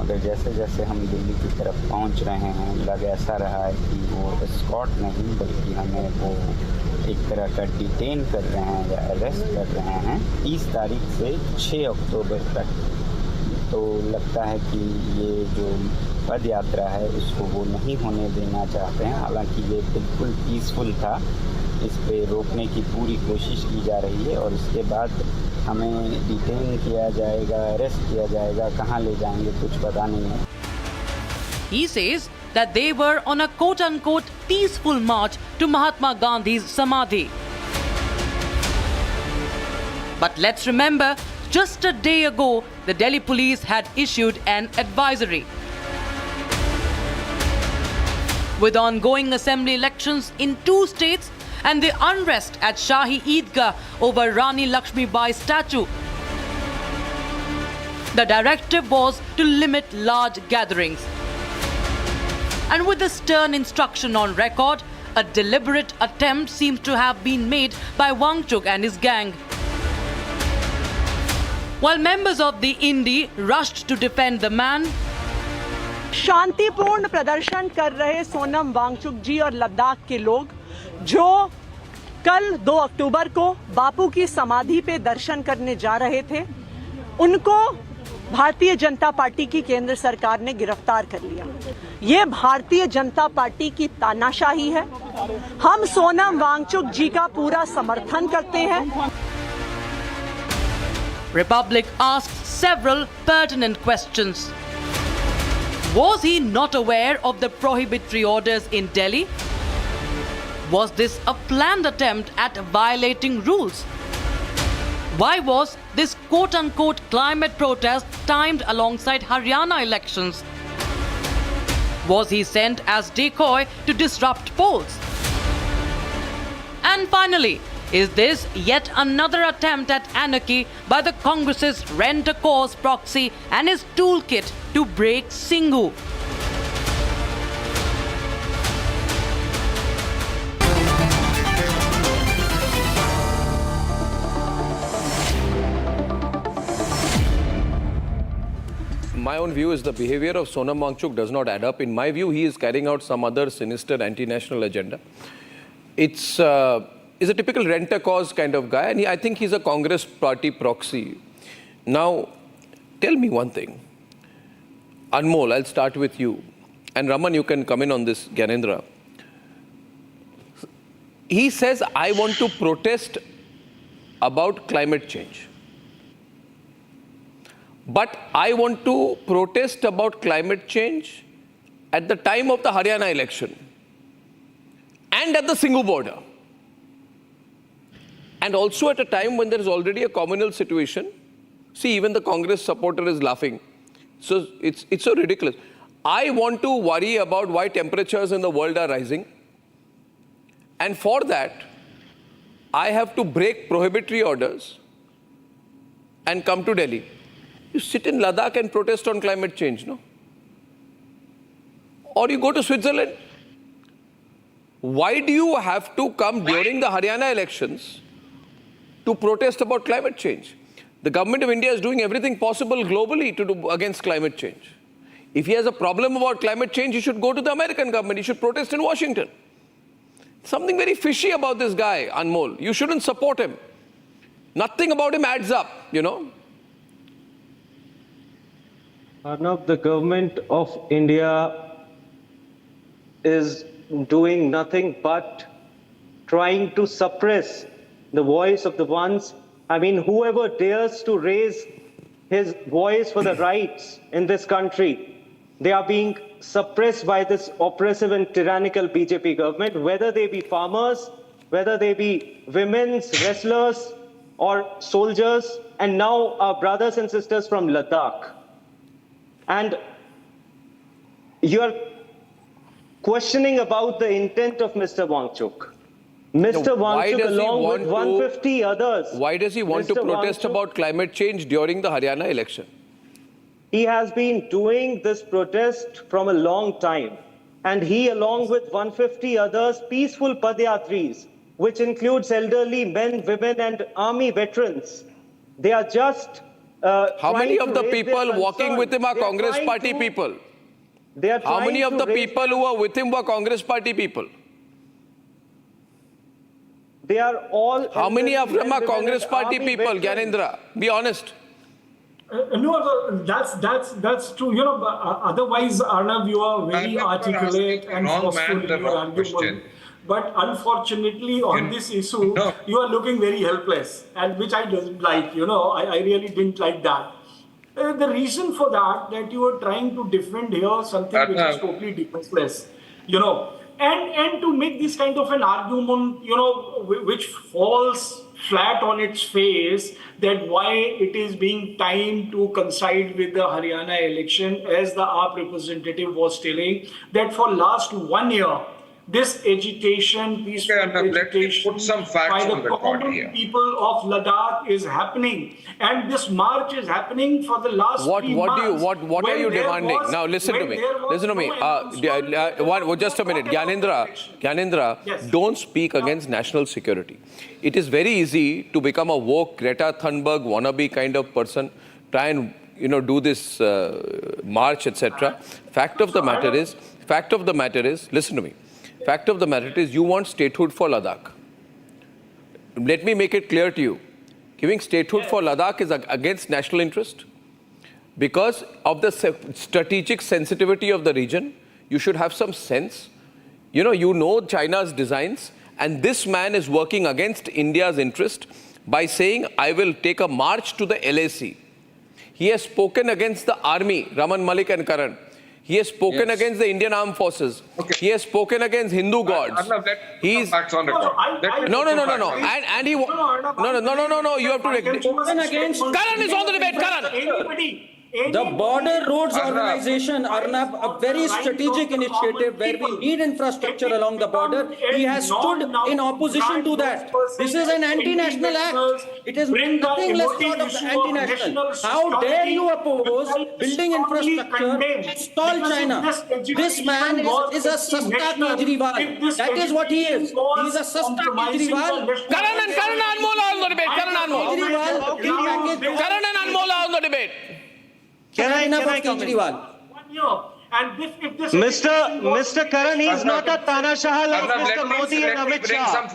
मगर जैसे जैसे हम दिल्ली की तरफ पहुंच रहे हैं लग ऐसा रहा है कि वो एस्कॉर्ट नहीं बल्कि हमें वो एक तरह का डिटेन कर रहे हैं या अरेस्ट कर रहे हैं 30 तारीख से 6 अक्टूबर तक. तो लगता है कि ये जो पद यात्रा है उसको वो नहीं होने देना चाहते हैं. हालांकि ये बिल्कुल पीसफुल था, इस पे रोकने की पूरी कोशिश की जा रही है और इसके बाद हमें डिटेन किया जाएगा, अरेस्ट किया जाएगा, कहाँ ले जाएंगे कुछ पता नहीं है. He says that they were on a quote-unquote peaceful march to Mahatma Gandhi's Samadhi. But let's remember, just a day ago, the Delhi police had issued an advisory. With ongoing assembly elections in 2 states and the unrest at Shahi Eidgah over Rani Lakshmibai's statue, the directive was to limit large gatherings. And with the stern instruction on record, a deliberate attempt seems to have been made by Wangchuk and his gang. While members of the Indi rushed to defend the man, शांतिपूर्ण प्रदर्शन कर रहे सोनम वांगचुक जी और लद्दाख के लोग जो कल 2 अक्टूबर को बापू की समाधि पे दर्शन करने जा रहे थे, उनको भारतीय जनता पार्टी की केंद्र सरकार ने गिरफ्तार कर लिया. ये भारतीय जनता पार्टी की तानाशाही है. हम सोनम वांगचुक जी का पूरा समर्थन करते हैं. Republic asked several pertinent questions. Was he not aware of the prohibitory orders in Delhi? Was this a planned attempt at violating rules? Why was this quote-unquote climate protest timed alongside Haryana elections? Was he sent as decoy to disrupt polls? And finally, is this yet another attempt at anarchy by the Congress's rent-a-cause proxy and his toolkit to break Singhu? My own view is the behavior of Sonam Wangchuk does not add up. In my view, he is carrying out some other sinister anti-national agenda. It's a typical rent-a-cause kind of guy, and I think he's a Congress party proxy. Now, tell me one thing. Anmol, I'll start with you. And Raman, you can come in on this, Gyanendra. He says, I want to protest about climate change. But I want to protest about climate change at the time of the Haryana election and at the Singhu border. And also at a time when there is already a communal situation. See, even the Congress supporter is laughing. So it's so ridiculous. I want to worry about why temperatures in the world are rising. And for that, I have to break prohibitory orders and come to Delhi. You sit in Ladakh and protest on climate change, no? Or you go to Switzerland. Why do you have to come during the Haryana elections to protest about climate change? The government of India is doing everything possible globally to do against climate change. If he has a problem about climate change, he should go to the American government. He should protest in Washington. Something very fishy about this guy, Anmol. You shouldn't support him. Nothing about him adds up, you know. Arnab, the government of India is doing nothing but trying to suppress the voice of the ones, whoever dares to raise his voice for the rights in this country, they are being suppressed by this oppressive and tyrannical BJP government, whether they be farmers, whether they be women's wrestlers or soldiers, and now our brothers and sisters from Ladakh. And you are questioning about the intent of Mr. Wangchuk. Mr. Wangchuk, along with 150 others. Why does he want to protest about climate change during the Haryana election? He has been doing this protest from a long time. And he, along with 150 others, peaceful Padyatris, which includes elderly men, women, and army veterans, they are just how many of the people walking with him are Congress party people? How many of the people who are with him were Congress party people? They are all. How many of them are Congress party people, Gyanendra? Be honest. No, that's true. You know, otherwise, Arnab, you are very articulate and forceful in your argument. But unfortunately, on this issue, you are looking very helpless, and which I don't like. You know, I really didn't like that. The reason for that you are trying to defend here something which is totally defenseless. You know, and to make this kind of an argument, you know, which falls flat on its face, that why it is being time to coincide with the Haryana election, as the AAP representative was telling, that for last 1 year, this agitation, peaceful agitation by the common people of Ladakh is happening, and this march is happening for the last 3 months. What are you demanding? Now listen to me. Listen to me. Just a minute, Gyanendra. Yes. Don't speak against national security. It is very easy to become a woke Greta Thunberg wannabe kind of person, try and do this march, etc. Fact of the matter is, listen to me. Fact of the matter is, you want statehood for Ladakh. Let me make it clear to you. Giving statehood for Ladakh is against national interest. Because of the strategic sensitivity of the region, you should have some sense. You know China's designs, and this man is working against India's interest by saying, I will take a march to the LAC. He has spoken against the army, Raman Malik and Karan. He has spoken against the Indian Armed Forces. Okay. He has spoken against Hindu gods. He's facts on record. No. And he no. You have to. Karan is on the debate. Karan. The Border Roads Organization, Arnab, a very strategic initiative where we need infrastructure along the border. He has stood in opposition to that. This is an anti-national act. It is nothing less short of anti-national. How dare you oppose building infrastructure to stall China? This man is a Sasta Kejriwal. That is what he is. He is a Sasta Kejriwal. Karan and Anmola on the debate. Karan and Anmola on the debate. Can I come in? Mr. Karan, he is not a Tanashah like Mr. Modi and Amit Shah.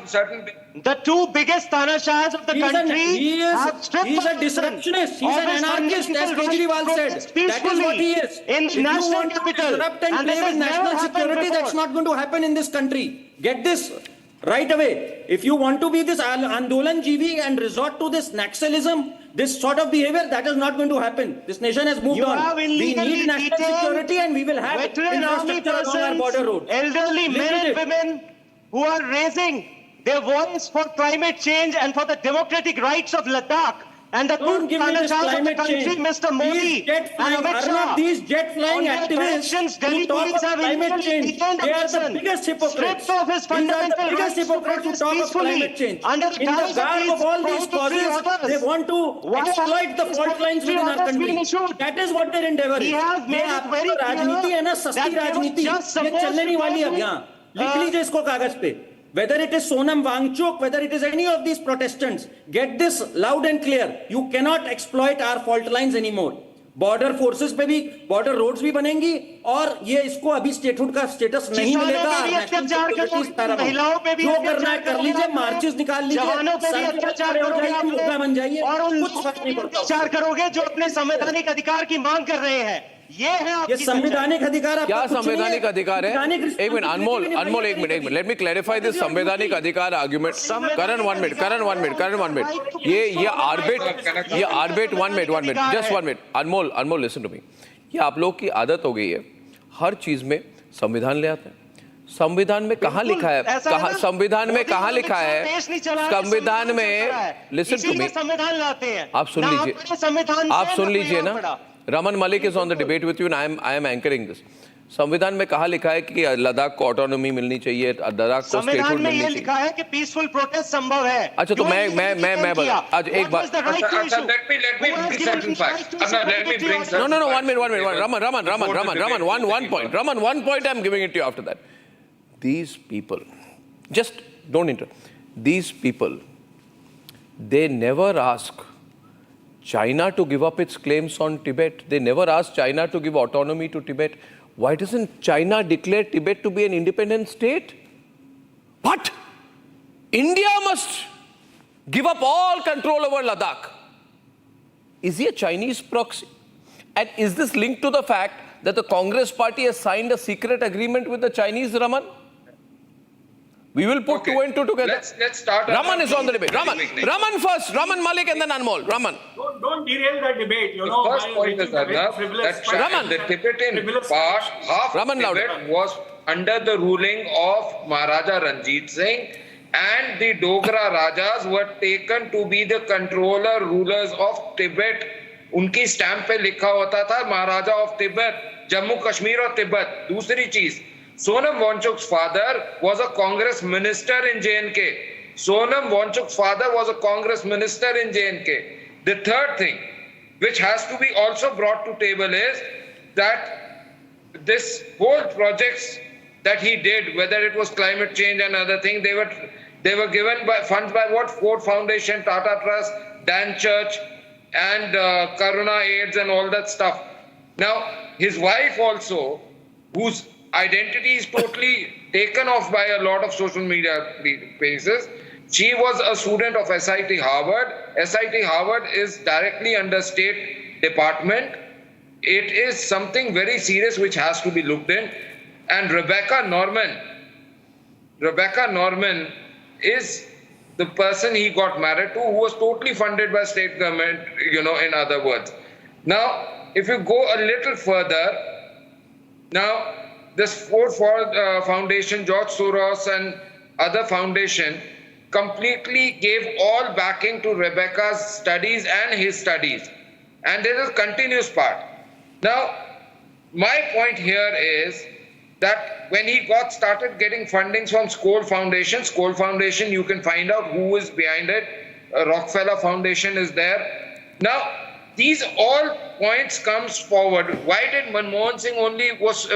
The two biggest Tanashahs of the country have stripped. He is a disruptionist. He is an anarchist, as Kejriwal said. That is what he is. In the national capital. Disrupt and play with national security, that's not going to happen in this country. Get this right away. If you want to be this Andolan Jivi and resort to this Naxalism, this sort of behavior, that is not going to happen. This nation has moved on. We need national security, and we will have infrastructure along our border road. Elderly men and women who are raising their voice for climate change and for the democratic rights of Ladakh. and the Don't give me this climate change. Mr. Modi, These jet flying, Arnab, these jet flying activists who talk of climate change, they are the biggest hypocrites. These are the biggest hypocrites who talk of climate change. In the garb of all these causes, they want to exploit the fault lines within our country. That is what their endeavor is. ये आपका राजनीति है ना, सस्ती राजनीति, ये चलने नहीं वाली अब यहाँ. लिख लीजिए इसको कागज पे. Whether it is Sonam Wangchuk, whether it is any of these Protestants, get this loud and clear. You cannot exploit our fault lines anymore. Border forces पे भी, border roads भी बनेंगी और ये इसको अभी स्टेटहुड का स्टेटस नहीं मिलेगा. जो करना है कर लीजिए, मार्चेस निकाल लीजिए, अत्याचार हो जाइए, मुद्दा बन जाइए और कुछ फर्क नहीं पड़ता. अत्याचार करोगे जो अपने संवैधानिक अधिकार की मांग कर रहे हैं. ये संवैधानिक अधिकार क्या संवैधानिक अधिकार है? एक मिनट अनमोल एक minute let me clarify this संवैधानिक अधिकार आर्गुमेंट. करण 1 मिनट ये आर्बिट 1 minute just 1 minute. Anmol listen to me. ये आप लोग की आदत हो गई है, हर चीज में संविधान ले आते हैं. संविधान में कहाँ लिखा है? संविधान में कहाँ लिखा है? संविधान में लिसन टू मी, आप सुन लीजिए ना. Raman Malik is on the debate with you and I am anchoring this. संविधान में कहा लिखा है कि लद्दाख को ऑटोनॉमी मिलनी चाहिए, लद्दाख को स्टेटहुड मिलनी चाहिए. लिखा है कि पीसफुल प्रोटेस्ट संभव है. अच्छा तो मैं आज एक बार no 1 minute Raman one point I'm giving it to you after that. These people, just don't interrupt. These people, they never ask China to give up its claims on Tibet. They never asked China to give autonomy to Tibet. Why doesn't China declare Tibet to be an independent state? But India must give up all control over Ladakh. Is he a Chinese proxy? And is this linked to the fact that the Congress party has signed a secret agreement with the Chinese, Raman? We will put two and two together. Let's start. Raman is on the debate. Raman first. Raman Malik and then Anmol. Raman. Don't derail that debate. You the know, first point is that the Tibetan part, half Tibet was under the ruling of Maharaja Ranjit Singh, and the Dogra Rajas were taken to be the controller rulers of Tibet. उनकी stamp पे लिखा होता था महाराजा of Tibet, Jammu Kashmir और तिब्बत. दूसरी चीज, Sonam Wangchuk's father was a Congress minister in J&K. Sonam Wangchuk's father was a Congress minister in J&K. The third thing, which has to be also brought to table, is that this whole projects that he did, whether it was climate change and other things, they were given by funds by what? Ford Foundation, Tata Trust, Dan Church, and Karuna AIDS and all that stuff. Now, his wife also, whose identity is totally taken off by a lot of social media pages. She was a student of SIT Harvard. SIT Harvard is directly under State Department. It is something very serious which has to be looked in. And Rebecca Norman is the person he got married to, who was totally funded by state government, in other words. Now, if you go a little further, now, this Ford Foundation, George Soros and other foundation completely gave all backing to Rebecca's studies and his studies. And there is a continuous part. Now, my point here is that when he started getting fundings from Skoll Foundation, you can find out who is behind it. Rockefeller Foundation is there. Now, these all points comes forward. Why did Manmohan Singh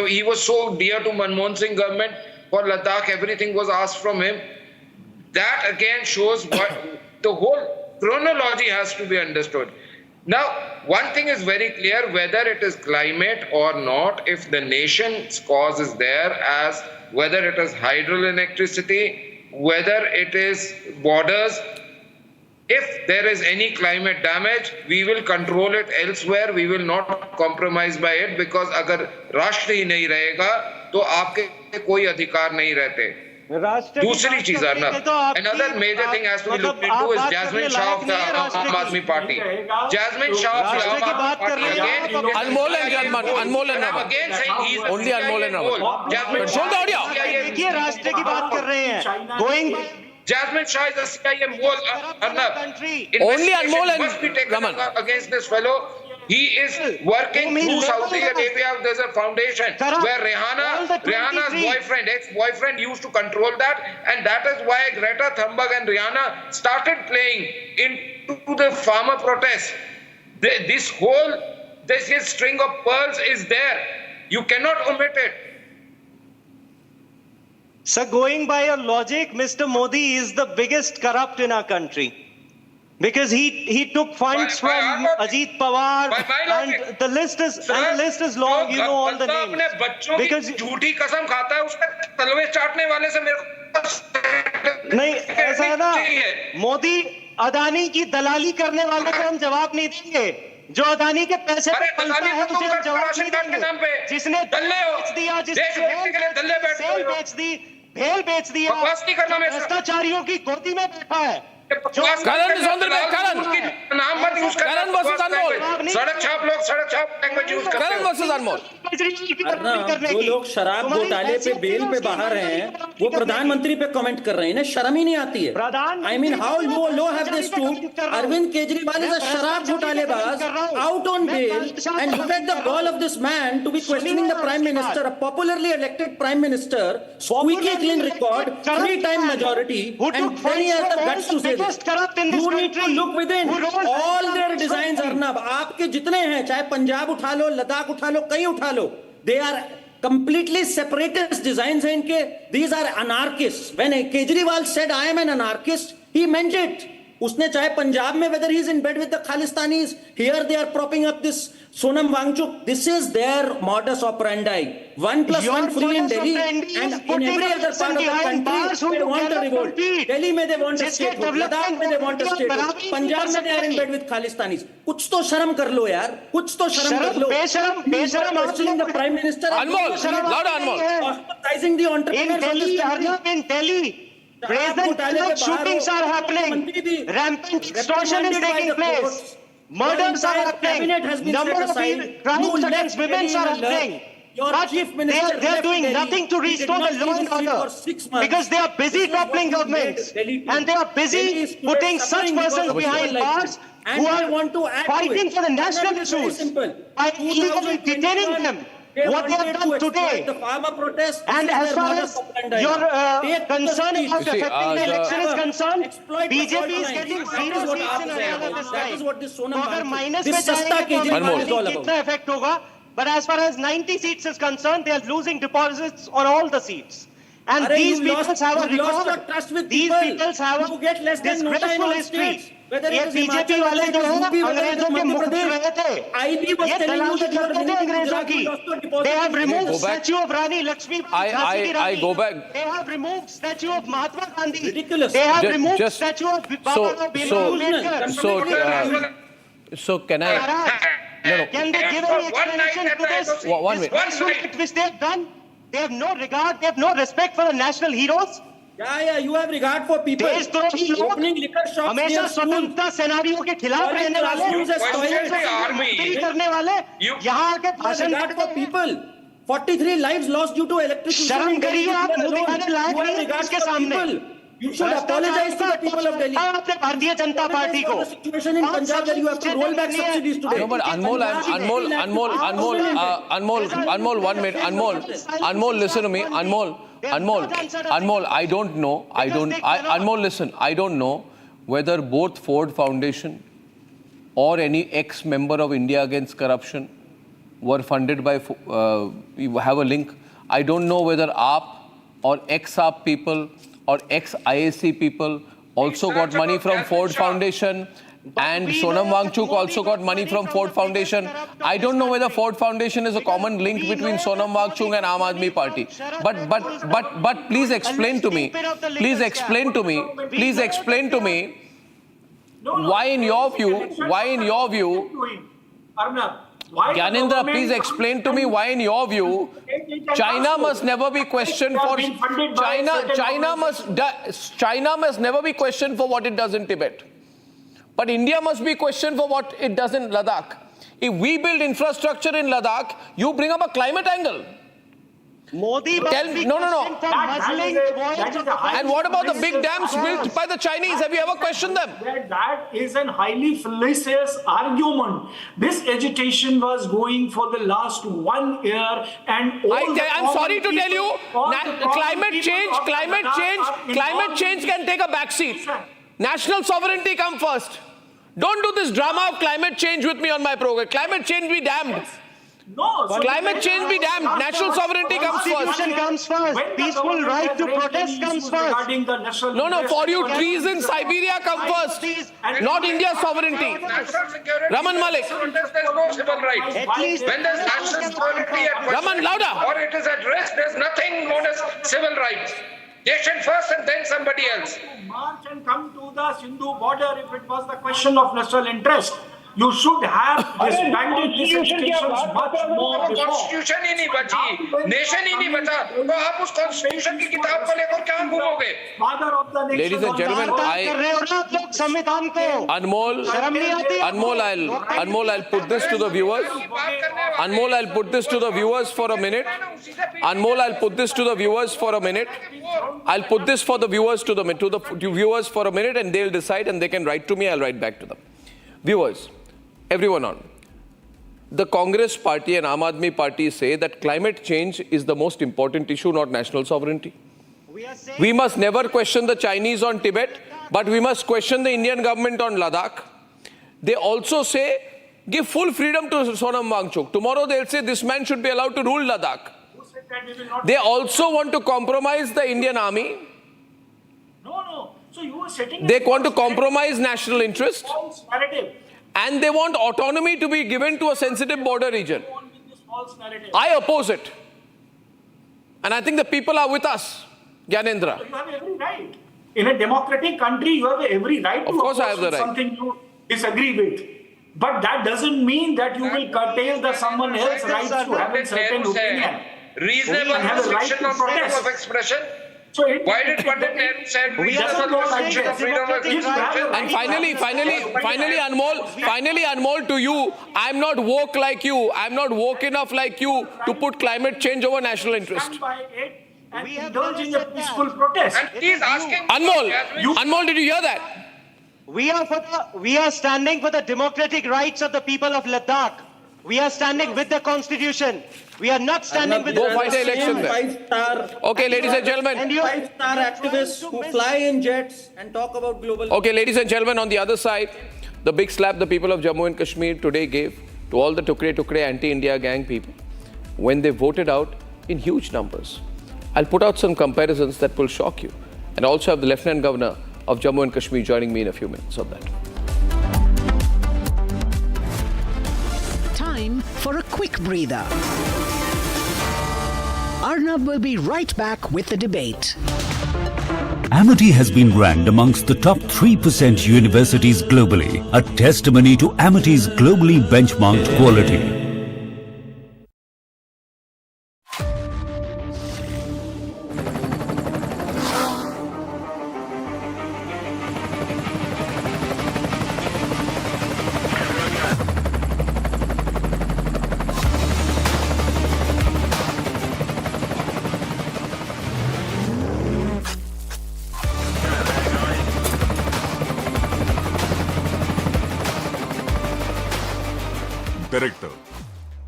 he was so dear to Manmohan Singh government for Ladakh, everything was asked from him. That again shows what the whole chronology has to be understood. Now, one thing is very clear, whether it is climate or not, if the nation's cause is there, as whether it is hydroelectricity, whether it is borders, if there is any climate damage, we will control it elsewhere. We will not compromise by it, because अगर राष्ट्र ही नहीं रहेगा तो आपके कोई अधिकार नहीं रहते. दूसरी चीज another major thing has to be looked into is Jasmine Shah of the Aam Aadmi Party. Jasmine Shah of the Aam Aadmi Party again. Anmol and Raman. Again saying he's only Anmol and Raman. देखिए राष्ट्र की बात कर रहे हैं. Jasmine Shah is a CIM whole, Arnab. Only Anmol and must be taken Raman. against this fellow. He is working through Saudi Arabia. There's a foundation where Rihanna's boyfriend, ex-boyfriend used to control that, and that is why Greta Thunberg and Rihanna started playing into the farmer protest. This string of pearls is there. You cannot omit it. Sir, going by your logic, Mr. Modi is the biggest corrupt in our country. Because he took funds from Ajit Pawar, and the list is long. You know all the names. Because झूठी कसम खाता है उसका तलवे चाटने वाले से मेरे को नहीं ऐसा है ना, मोदी अदानी की दलाली करने वाले को हम जवाब नहीं देंगे। जो अदानी के पैसे पे पलता है उसे हम जवाब नहीं देंगे। जिसने बेच दिया, जिसने भेल बेच दिया, भ्रष्टाचारियों की गोदी में बैठा है। Karan is on the way. नाम मत यूज करना। Karan versus Anmol. सड़क छाप लैंग्वेज यूज करते Karan versus Anmol. जो लोग शराब घोटाले पे बेल पे बाहर हैं, वो प्रधानमंत्री पे कमेंट कर रहे हैं ना, शर्म ही नहीं आती है। I mean, how low have they stooped? Arvind Kejriwal is a शराब घोटालेबाज, out on bail, and look at the gall of this man to be questioning the Prime Minister, a popularly elected Prime Minister, squeaky clean record, 3-time majority, and then he has the guts to say this. You need to look within. All their designs, Arnab, आपके जितने हैं, चाहे पंजाब उठा लो, लद्दाख उठा लो, कहीं उठा लो, they are completely separatist designs हैं इनके. These are anarchists. When Kejriwal said I am an anarchist, he meant it. उसने चाहे पंजाब में, whether he is in bed with the Khalistanis, here they are propping up this Sonam Wangchuk. This is their modus operandi. 1+1 free in Delhi, and in every other part of the country they want a revolt. Delhi में they want a statehood, Ladakh में they want a statehood, Punjab में they are in bed with Khalistanis. कुछ तो शर्म कर लो यार, कुछ तो शर्म कर लो. बेशरम questioning the Prime Minister. Anmol, louder Anmol. Ostracizing the entrepreneurs in Delhi. Brazen shootings are happening. Rampant extortion is taking place. Murders are happening. Number of crimes against women are happening. But they are doing nothing to restore the law and order because they are busy toppling governments and they are busy putting such persons behind bars who are fighting for the national issues by illegally detaining them. What they have done today, the farmer protest, and as far as your concern about affecting the election is concerned, BJP is getting 0 seats in Haryana this time. That is what this Sonam अगर minus this में सस्ता Kejriwal is all about. कितना effect होगा? But as far as 90 seats is concerned, they are losing deposits on all the seats. And these people have a record. These people have a disgraceful history. ये BJP वाले जो हैं अंग्रेजों के मुख्य रहे थे, ये दलाली करते थे अंग्रेजों की. They have removed statue of Rani Lakshmi. I go back. They have removed statue of Mahatma Gandhi. Ridiculous. They have removed statue of Baba Ambedkar. So can I? No. Can they give any explanation to this? One minute. Which they have done? They have no regard. They have no respect for the national heroes. Yeah, you have regard for people. Opening liquor shops हमेशा स्वतंत्रता सेनानियों के खिलाफ रहने वाले, करने वाले, यहाँ आके भाषण regard for people. 43 lives lost due to electricity. शर्म करिए आप, मोदी वाले लायक नहीं है इसके सामने. You should apologize to the people of Delhi. आपने भारतीय जनता पार्टी को. Situation in Punjab where you have to roll back subsidies today. No, but Anmol, 1 minute. Anmol, listen to me. Anmol, I don't know. Anmol, listen. I don't know whether both Ford Foundation or any ex-member of India Against Corruption were funded by, you have a link. I don't know whether AAP or ex-AAP people or ex-IAC people also got money from Ford Foundation, and Sonam Wangchuk also got money from Ford Foundation. I don't know whether Ford Foundation is a common link between Sonam Wangchuk and Aam Aadmi Party. But please explain to me. Please explain to me. Why in your view, Gyanendra, please explain to me why in your view China must never be questioned for China must never be questioned for what it does in Tibet. But India must be questioned for what it does in Ladakh. If we build infrastructure in Ladakh, you bring up a climate angle. Modi No. And what about the big dams built by the Chinese? Have you ever questioned them? That is a highly fallacious argument. This agitation was going for the last 1 year, and I'm sorry to tell you, climate change can take a backseat. National sovereignty come first. Don't do this drama of climate change with me on my program. Climate change be damned. No, climate change be damned. National sovereignty comes first. Constitution comes first. Peaceful right to protest comes first. No, for you, trees in Siberia come first. Not India's sovereignty. Raman Malik. There's no civil rights. When there's national sovereignty at Raman, louder. or it is at risk, there's nothing known as civil rights. Nation first and then somebody else. March and come to the Sindhu border if it was the question of national interest. You should have disbanded these institutions much more before. Constitution ही नहीं बची, nation ही नहीं बचा, तो आप उस constitution की किताब को लेकर क्या घूमोगे? Father of the nation. Ladies and gentlemen, Anmol, I'll put this to the viewers. Anmol, I'll put this to the viewers for a minute. I'll put this for the viewers to the viewers for a minute, and they'll decide, and they can write to me. I'll write back to them. Viewers, everyone on. The Congress party and Aam Aadmi party say that climate change is the most important issue, not national sovereignty. We must never question the Chinese on Tibet, but we must question the Indian government on Ladakh. They also say, give full freedom to Sonam Wangchuk. Tomorrow they'll say this man should be allowed to rule Ladakh. They also want to compromise the Indian army. No. So you are setting. They want to compromise national interest. False narrative. And they want autonomy to be given to a sensitive border region. False narrative. I oppose it. And I think the people are with us, Gyanendra. You have every right. In a democratic country, you have every right to oppose something you disagree with. But that doesn't mean that you will curtail someone else's rights to have a certain opinion. Reasonable restriction of freedom of expression. Why did Pandit Nehru say reasonable restriction of freedom of expression? And finally, Anmol, to you, I'm not woke like you. I'm not woke enough like you to put climate change over national interest. And indulge in a peaceful protest. And he's asking. Anmol, did you hear that? We are standing for the democratic rights of the people of Ladakh. We are standing with the Constitution. We are not standing with Go fight the election there. Okay, ladies and gentlemen. And 5-star activists who fly in jets and talk about global. Okay, ladies and gentlemen, on the other side, the big slap the people of Jammu and Kashmir today gave to all the Tukre anti-India gang people when they voted out in huge numbers. I'll put out some comparisons that will shock you, and also have the Lieutenant Governor of Jammu and Kashmir joining me in a few minutes on that. Time for a quick breather. Arnab will be right back with the debate. Amity has been ranked amongst the top 3% universities globally, a testimony to Amity's globally benchmarked quality. Director,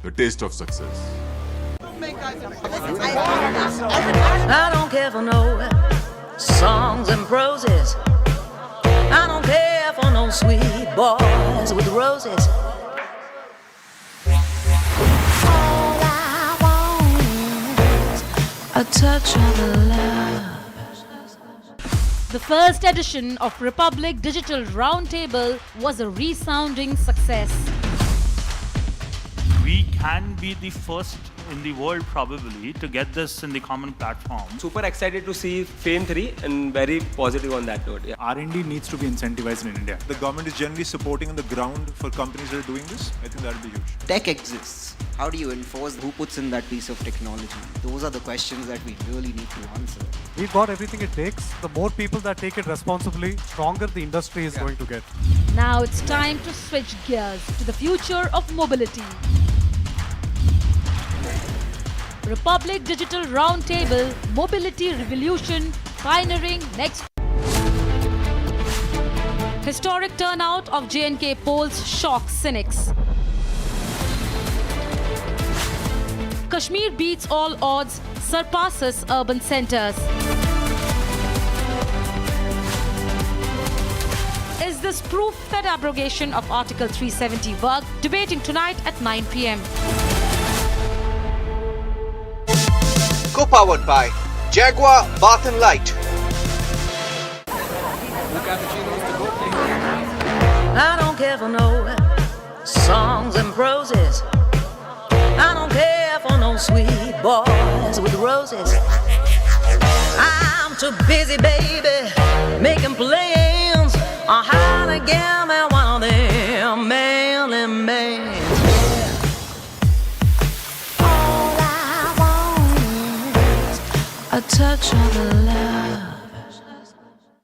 the taste of success. I don't care for no songs and proses. I don't care for no sweet boys with roses. All I want is a touch of love. The first edition of Republic Digital Roundtable was a resounding success. We can be the first in the world probably to get this in the common platform. Super excited to see Fame 3 and very positive on that note. Yeah. R&D needs to be incentivized in India. The government is generally supporting on the ground for companies that are doing this. I think that will be huge. Tech exists. How do you enforce who puts in that piece of technology? Those are the questions that we really need to answer. We've got everything it takes. The more people that take it responsibly, stronger the industry is going to get. Now it's time to switch gears to the future of mobility. Republic Digital Roundtable, Mobility Revolution, pioneering next. Historic turnout of J&K polls shocks cynics. Kashmir beats all odds, surpasses urban centers. Is this proof that abrogation of Article 370 worked? Debating tonight at 9 p.m. Co-powered by Jaguar Bath and Light. I don't care for no songs and proses. I don't care for no sweet boys with roses. I'm too busy, baby, making plans on how to get me one of them manly men. All I want is a touch of love.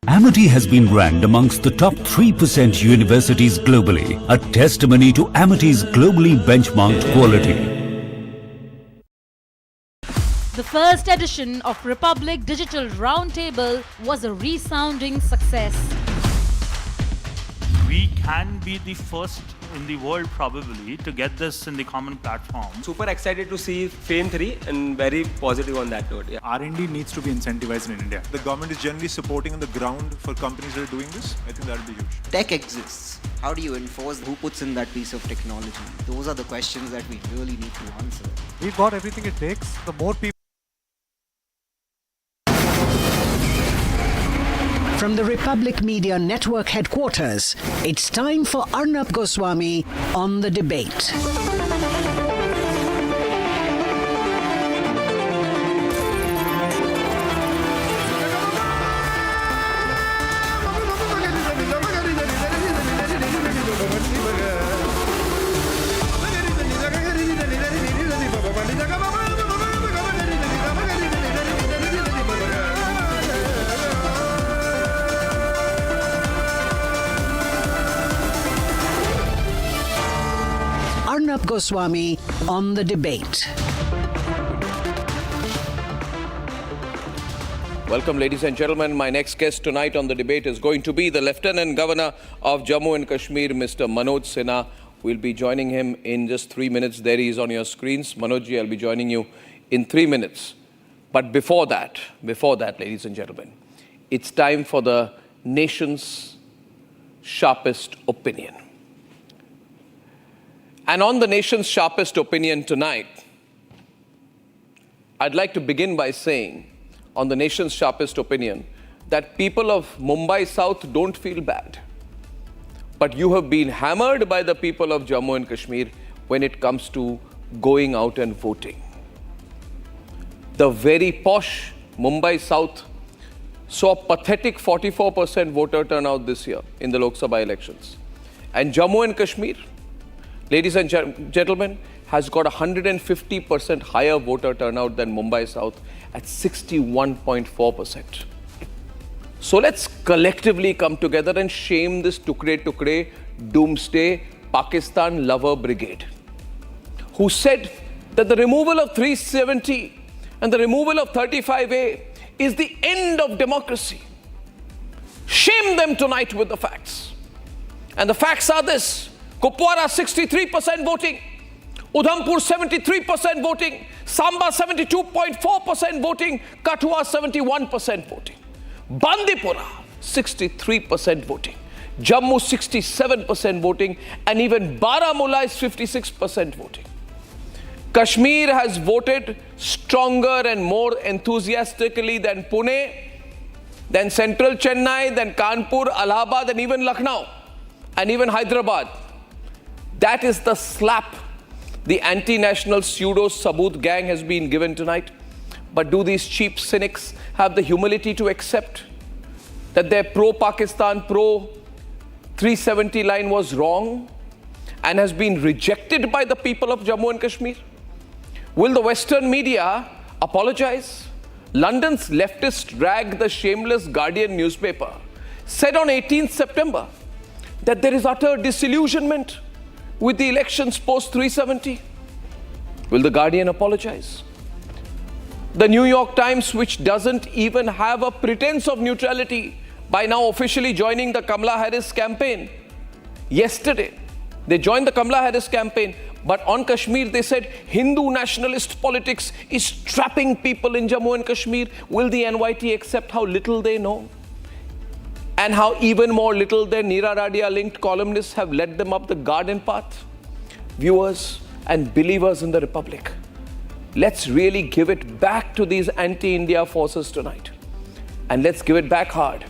Amity has been ranked amongst the top 3% universities globally, a testimony to Amity's globally benchmarked quality. The first edition of Republic Digital Roundtable was a resounding success. We can be the first in the world probably to get this in the common platform. Super excited to see FAME 3 and very positive on that note. Yeah. R&D needs to be incentivized in India. The government is generally supporting on the ground for companies that are doing this. I think that will be huge. Tech exists. How do you enforce who puts in that piece of technology? Those are the questions that we really need to answer. We've got everything it takes. The more people. From the Republic Media Network headquarters, it's time for Arnab Goswami on the debate. Arnab Goswami on the debate. Welcome, ladies and gentlemen. My next guest tonight on the debate is going to be the Lieutenant Governor of Jammu and Kashmir, Mr. Manoj Sinha. We'll be joining him in just 3 minutes. There he is on your screens. Manojji, I'll be joining you in 3 minutes. But before that, ladies and gentlemen, it's time for the nation's sharpest opinion. And on the nation's sharpest opinion tonight, I'd like to begin by saying, on the nation's sharpest opinion, that people of Mumbai South don't feel bad. But you have been hammered by the people of Jammu and Kashmir when it comes to going out and voting. The very posh Mumbai South saw pathetic 44% voter turnout this year in the Lok Sabha elections. And Jammu and Kashmir, ladies and gentlemen, has got 150% higher voter turnout than Mumbai South at 61.4%. So let's collectively come together and shame this tukre doomsday Pakistan lover brigade, who said that the removal of 370 and the removal of 35A is the end of democracy. Shame them tonight with the facts. And the facts are this: Kupwara 63% voting, Udhampur 73% voting, Samba 72.4% voting, Kathua 71% voting, Bandipora 63% voting, Jammu 67% voting, and even Baramulla is 56% voting. Kashmir has voted stronger and more enthusiastically than Pune, than Central Chennai, than Kanpur, Allahabad, and even Lucknow, and even Hyderabad. That is the slap the anti-national pseudo-Saboot gang has been given tonight. But do these cheap cynics have the humility to accept that their pro-Pakistan, pro-370 line was wrong and has been rejected by the people of Jammu and Kashmir? Will the Western media apologize? London's leftist rag, the shameless Guardian newspaper, said on 18th September that there is utter disillusionment with the elections post 370. Will the Guardian apologize? The New York Times, which doesn't even have a pretense of neutrality, by now officially joining the Kamala Harris campaign. Yesterday, they joined the Kamala Harris campaign, but on Kashmir, they said Hindu nationalist politics is trapping people in Jammu and Kashmir. Will the NYT accept how little they know? And how even more little their Neera Radia-linked columnists have led them up the garden path? Viewers and believers in the Republic, let's really give it back to these anti-India forces tonight. And let's give it back hard.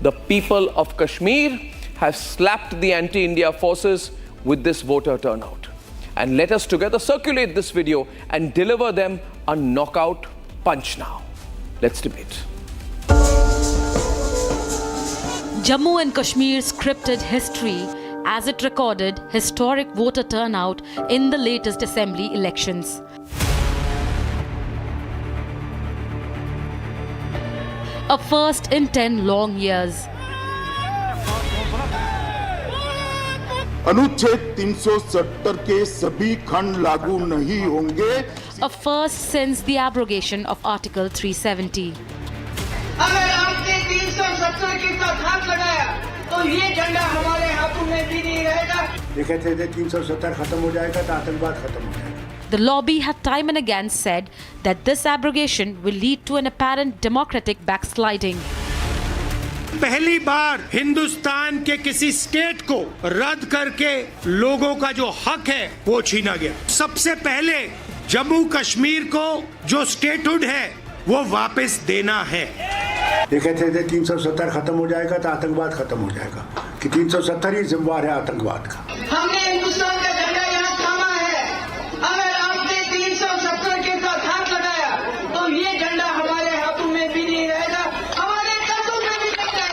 The people of Kashmir have slapped the anti-India forces with this voter turnout. And let us together circulate this video and deliver them a knockout punch now. Let's debate. Jammu and Kashmir's scripted history as it recorded historic voter turnout in the latest assembly elections. A first in 10 long years. अनुच्छेद 370 के सभी खंड लागू नहीं होंगे. A first since the abrogation of Article 370. अगर आपने 370 के साथ हाथ लगाया तो ये झंडा हमारे हाथों में भी नहीं रहेगा. देखे थे 370 खत्म हो जाएगा तो आतंकवाद खत्म हो जाएगा. The lobby had time and again said that this abrogation will lead to an apparent democratic backsliding. पहली बार हिंदुस्तान के किसी स्टेट को रद्द करके लोगों का जो हक है वो छीना गया. सबसे पहले जम्मू कश्मीर को जो स्टेटहुड है वो वापस देना है. देखे थे 370 खत्म हो जाएगा तो आतंकवाद खत्म हो जाएगा कि 370 ही जिम्मेवार है आतंकवाद का. हमने हिंदुस्तान का झंडा यहाँ थामा है. अगर आपने 370 के साथ हाथ लगाया तो ये झंडा हमारे हाथों में भी नहीं रहेगा, हमारे कंधों में भी नहीं रहेगा.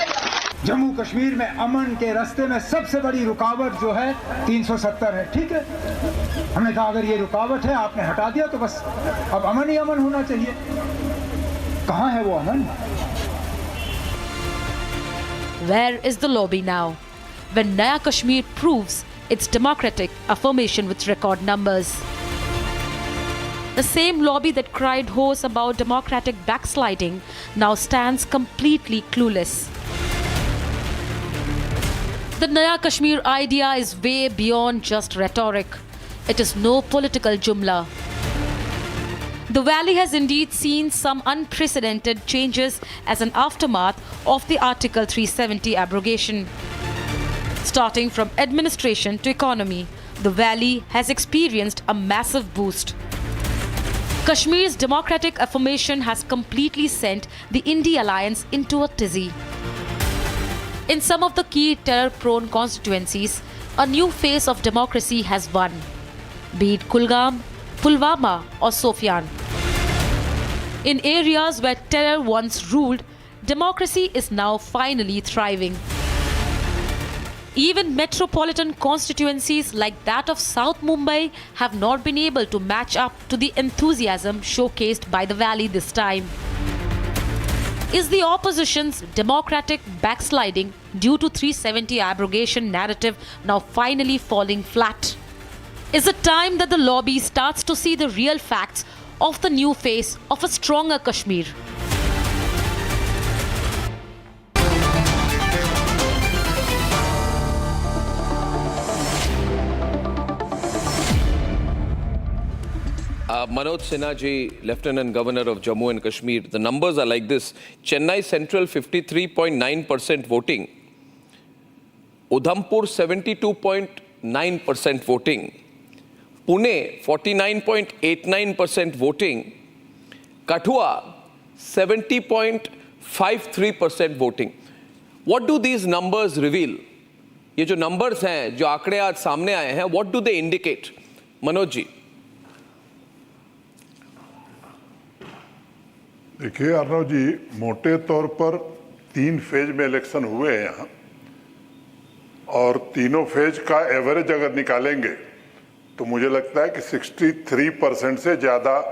जम्मू कश्मीर में अमन के रास्ते में सबसे बड़ी रुकावट जो है 370 है. ठीक है, हमने कहा अगर ये रुकावट है आपने हटा दिया तो बस अब अमन ही अमन होना चाहिए. कहाँ है वो अमन? Where is the lobby now, when Naya Kashmir proves its democratic affirmation with record numbers? The same lobby that cried hoarse about democratic backsliding now stands completely clueless. The Naya Kashmir idea is way beyond just rhetoric. It is no political jumla. The valley has indeed seen some unprecedented changes as an aftermath of the Article 370 abrogation. Starting from administration to economy, the valley has experienced a massive boost. Kashmir's democratic affirmation has completely sent the India alliance into a tizzy. In some of the key terror-prone constituencies, a new face of democracy has won, be it Kulgam, Pulwama or Sofian. In areas where terror once ruled, democracy is now finally thriving. Even metropolitan constituencies like that of South Mumbai have not been able to match up to the enthusiasm showcased by the valley this time. Is the opposition's democratic backsliding due to 370 abrogation narrative now finally falling flat? Is it time that the lobby starts to see the real facts of the new face of a stronger Kashmir? Manoj Sinha ji, Lieutenant Governor of Jammu and Kashmir, the numbers are like this. Chennai Central 53.9% voting. Udhampur 72.9% voting. Pune 49.89% voting. Kathua 70.53% voting. What do these numbers reveal? ये जो numbers हैं, जो आंकड़े आज सामने आए हैं, what do they indicate? Manoj ji. देखिए अर्नब जी, मोटे तौर पर 3 फेज में इलेक्शन हुए हैं यहाँ, और तीनों फेज का एवरेज अगर निकालेंगे तो मुझे लगता है कि 63% से ज़्यादा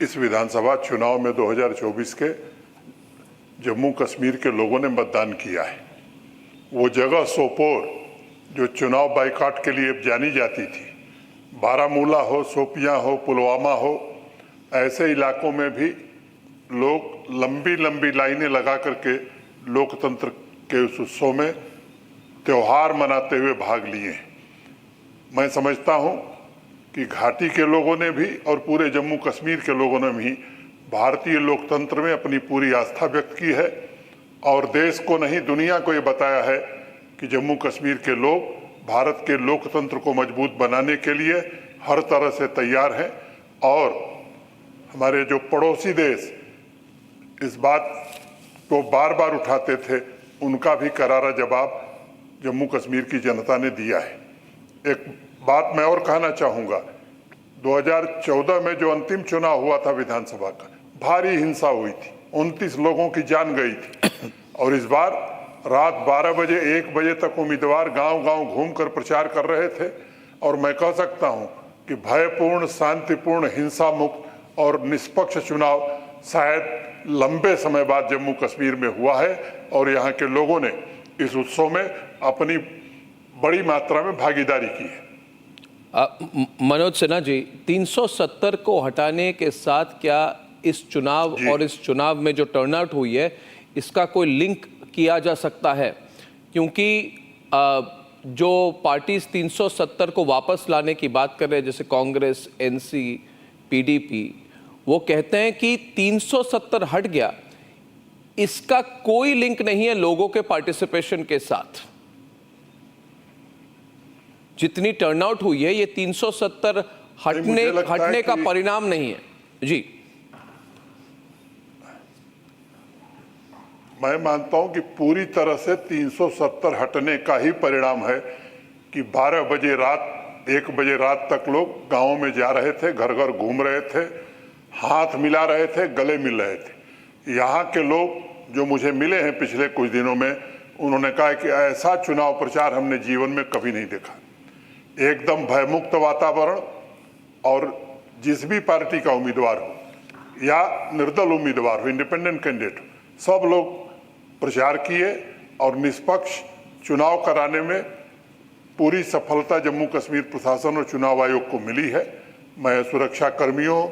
इस विधानसभा चुनाव में 2024 के जम्मू कश्मीर के लोगों ने मतदान किया है. वो जगह सोपोर जो चुनाव बाइकाट के लिए जानी जाती थी, बारामूला हो, शोपियां हो, पुलवामा हो, ऐसे इलाकों में भी लोग लंबी लंबी लाइनें लगा करके लोकतंत्र के उस उत्सव में त्योहार मनाते हुए भाग लिए। मैं समझता हूं कि घाटी के लोगों ने भी और पूरे जम्मू कश्मीर के लोगों ने भी भारतीय लोकतंत्र में अपनी पूरी आस्था व्यक्त की है और देश को नहीं दुनिया को ये बताया है कि जम्मू कश्मीर के लोग भारत के लोकतंत्र को मजबूत बनाने के लिए हर तरह से तैयार हैं। और हमारे जो पड़ोसी देश इस बात को बार बार उठाते थे, उनका भी करारा जवाब जम्मू कश्मीर की जनता ने दिया है। एक बात मैं और कहना चाहूँगा, 2014 में जो अंतिम चुनाव हुआ था विधानसभा का, भारी हिंसा हुई थी, 29 लोगों की जान गई थी। और इस बार रात 12 बजे 1 बजे तक उम्मीदवार गांव-गांव घूमकर प्रचार कर रहे थे। और मैं कह सकता हूं कि भयपूर्ण, शांतिपूर्ण, हिंसा मुक्त और निष्पक्ष चुनाव शायद लंबे समय बाद जम्मू कश्मीर में हुआ है और यहाँ के लोगों ने इस उत्सव में अपनी बड़ी मात्रा में भागीदारी की है। मनोज सिन्हा जी, 370 को हटाने के साथ क्या इस चुनाव और इस चुनाव में जो टर्नआउट हुई है इसका कोई लिंक किया जा सकता है? क्योंकि जो पार्टीज 370 को वापस लाने की बात कर रहे हैं, जैसे कांग्रेस, एनसी, पीडीपी, वो कहते हैं कि 370 हट गया, इसका कोई लिंक नहीं है लोगों के पार्टिसिपेशन के साथ। जितनी टर्नआउट हुई है ये 370 हटने का परिणाम नहीं है। जी, मैं मानता हूं कि पूरी तरह से 370 हटने का ही परिणाम है कि 12 बजे रात 1 बजे रात तक लोग गांवों में जा रहे थे, घर घर घूम रहे थे, हाथ मिला रहे थे, गले मिल रहे थे। यहाँ के लोग जो मुझे मिले हैं पिछले कुछ दिनों में, उन्होंने कहा कि ऐसा चुनाव प्रचार हमने जीवन में कभी नहीं देखा। एकदम भयमुक्त वातावरण और जिस भी पार्टी का उम्मीदवार हो या निर्दल उम्मीदवार हो, इंडिपेंडेंट कैंडिडेट हो, सब लोग प्रचार किए और निष्पक्ष चुनाव कराने में पूरी सफलता जम्मू कश्मीर प्रशासन और चुनाव आयोग को मिली है। मैं सुरक्षा कर्मियों,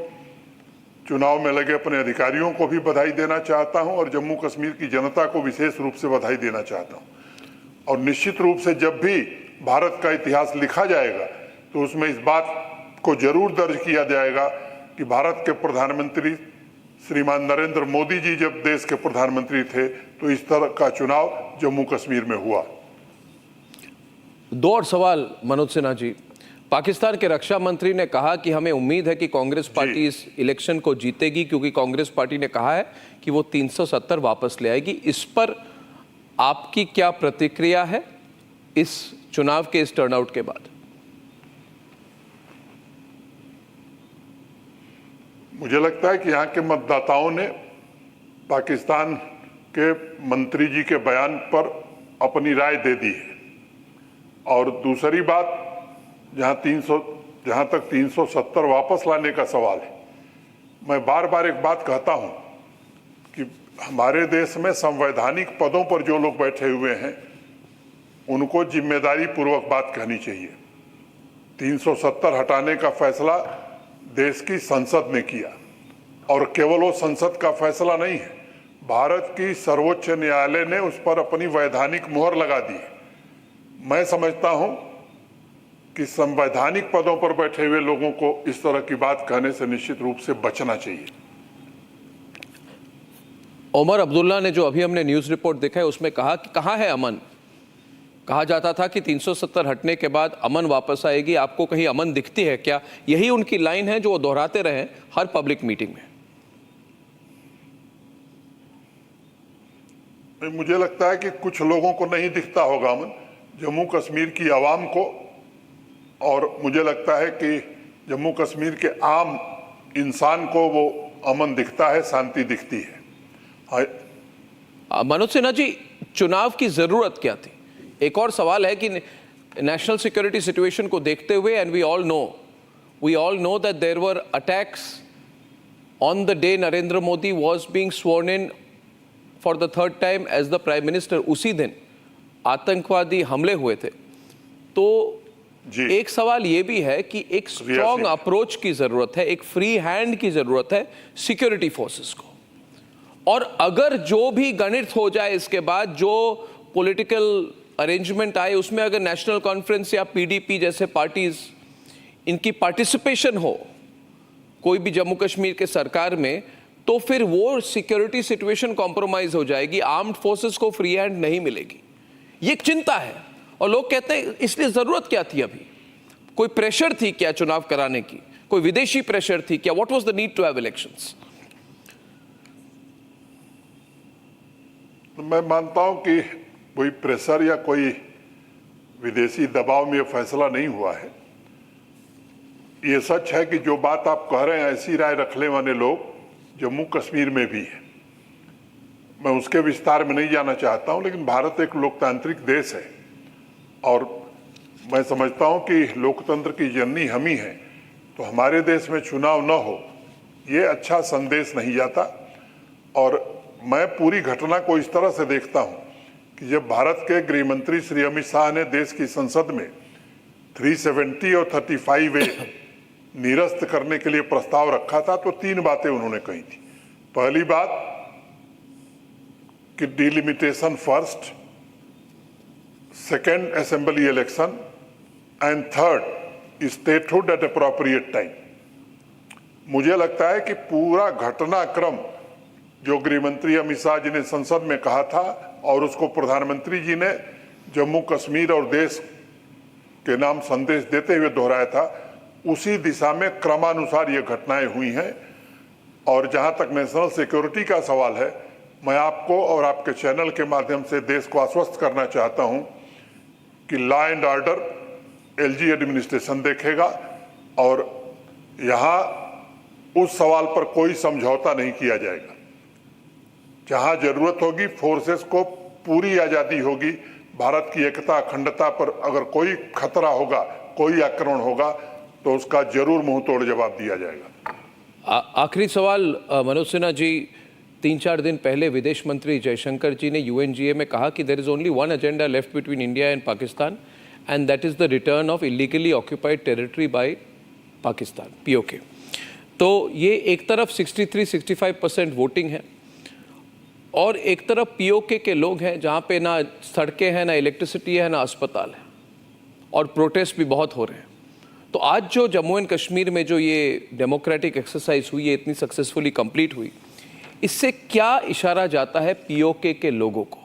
चुनाव में लगे अपने अधिकारियों को भी बधाई देना चाहता हूं और जम्मू कश्मीर की जनता को विशेष रूप से बधाई देना चाहता हूं। और निश्चित रूप से जब भी भारत का इतिहास लिखा जाएगा तो उसमें इस बात को जरूर दर्ज किया जाएगा कि भारत के प्रधानमंत्री श्रीमान नरेंद्र मोदी जी जब देश के प्रधानमंत्री थे तो इस तरह का चुनाव जम्मू कश्मीर में हुआ। दो और सवाल मनोज सिन्हा जी, पाकिस्तान के रक्षा मंत्री ने कहा कि हमें उम्मीद है कि कांग्रेस पार्टी इस इलेक्शन को जीतेगी क्योंकि कांग्रेस पार्टी ने कहा है कि वो 370 वापस ले आएगी। इस पर आपकी क्या प्रतिक्रिया है इस चुनाव के इस टर्नआउट के बाद? मुझे लगता है कि यहाँ के मतदाताओं ने पाकिस्तान के मंत्री जी के बयान पर अपनी राय दे दी है। और दूसरी बात, जहाँ तक 370 वापस लाने का सवाल है, मैं बार बार एक बात कहता हूँ कि हमारे देश में संवैधानिक पदों पर जो लोग बैठे हुए हैं उनको जिम्मेदारी पूर्वक बात कहनी चाहिए। 370 हटाने का फैसला देश की संसद ने किया और केवल वो संसद का फैसला नहीं है, भारत की सर्वोच्च न्यायालय ने उस पर अपनी वैधानिक मुहर लगा दी है। मैं समझता हूं कि संवैधानिक पदों पर बैठे हुए लोगों को इस तरह की बात कहने से निश्चित रूप से बचना चाहिए। उमर अब्दुल्ला ने जो अभी हमने न्यूज रिपोर्ट देखा है उसमें कहा कि कहाँ है अमन? कहा जाता था कि 370 हटने के बाद अमन वापस आएगी। आपको कहीं अमन दिखती है क्या? यही उनकी लाइन है जो वो दोहराते रहे हर पब्लिक मीटिंग में। मुझे लगता है कि कुछ लोगों को नहीं दिखता होगा अमन, जम्मू कश्मीर की आवाम को, और मुझे लगता है कि जम्मू कश्मीर के आम इंसान को वो अमन दिखता है, शांति दिखती है। मनोज सिन्हा जी, चुनाव की जरूरत क्या थी? एक और सवाल है कि नेशनल सिक्योरिटी सिचुएशन को देखते हुए, and we all know that there were attacks on the day Narendra Modi was being sworn in for the third time as the prime minister. उसी दिन आतंकवादी हमले हुए थे। तो एक सवाल ये भी है कि एक स्ट्रॉन्ग अप्रोच की जरूरत है, एक फ्री हैंड की जरूरत है सिक्योरिटी फोर्सेस को। और अगर जो भी गणित हो जाए इसके बाद, जो पॉलिटिकल अरेंजमेंट आए, उसमें अगर नेशनल कॉन्फ्रेंस या पीडीपी जैसे पार्टीज इनकी पार्टिसिपेशन हो कोई भी जम्मू कश्मीर के सरकार में, तो फिर वो सिक्योरिटी सिचुएशन कॉम्प्रोमाइज हो जाएगी, आर्म्ड फोर्सेस को फ्री हैंड नहीं मिलेगी। ये एक चिंता है। और लोग कहते हैं इसलिए जरूरत क्या थी? अभी कोई प्रेशर थी क्या चुनाव कराने की? कोई विदेशी प्रेशर थी क्या? What was the need to have elections? मैं मानता हूं कि कोई प्रेशर या कोई विदेशी दबाव में यह फैसला नहीं हुआ है। ये सच है कि जो बात आप कह रहे हैं ऐसी राय रखने वाले लोग जम्मू कश्मीर में भी है। मैं उसके विस्तार में नहीं जाना चाहता हूं, लेकिन भारत एक लोकतांत्रिक देश है और मैं समझता हूं कि लोकतंत्र की जननी हम ही है। तो हमारे देश में चुनाव न हो ये अच्छा संदेश नहीं जाता। और मैं पूरी घटना को इस तरह से देखता हूं कि जब भारत के गृह मंत्री श्री अमित शाह ने देश की संसद में 370 और 35A निरस्त करने के लिए प्रस्ताव रखा था, तो 3 बातें उन्होंने कही थी। पहली बात कि delimitation first, second assembly election and third statehood eight appropriate time. मुझे लगता है कि पूरा घटनाक्रम जो गृह मंत्री अमित शाह जी ने संसद में कहा था और उसको प्रधानमंत्री जी ने जम्मू कश्मीर और देश के नाम संदेश देते हुए दोहराया था, उसी दिशा में क्रमानुसार ये घटनाएं हुई हैं। और जहां तक नेशनल सिक्योरिटी का सवाल है, मैं आपको और आपके चैनल के माध्यम से देश को आश्वस्त करना चाहता हूं कि law and order LG administration देखेगा और यहां उस सवाल पर कोई समझौता नहीं किया जाएगा। जहां जरूरत होगी फोर्सेस को पूरी आजादी होगी। भारत की एकता अखंडता पर अगर कोई खतरा होगा, कोई आक्रमण होगा, तो उसका जरूर मुंह तोड़ जवाब दिया जाएगा। आखिरी सवाल मनोज सिन्हा जी, 3-4 दिन पहले विदेश मंत्री जयशंकर जी ने यूएनजीए में कहा कि there is only one agenda left between India and Pakistan and that is the return of illegally occupied territory by Pakistan, PoK. तो ये एक तरफ 63-65% वोटिंग है और एक तरफ पीओके के लोग हैं जहाँ पे ना सड़कें हैं, ना इलेक्ट्रिसिटी है, ना अस्पताल है और प्रोटेस्ट भी बहुत हो रहे हैं। तो आज जो जम्मू एंड कश्मीर में जो ये डेमोक्रेटिक एक्सरसाइज हुई है, इतनी सक्सेसफुली कंप्लीट हुई, इससे क्या इशारा जाता है पीओके के लोगों को?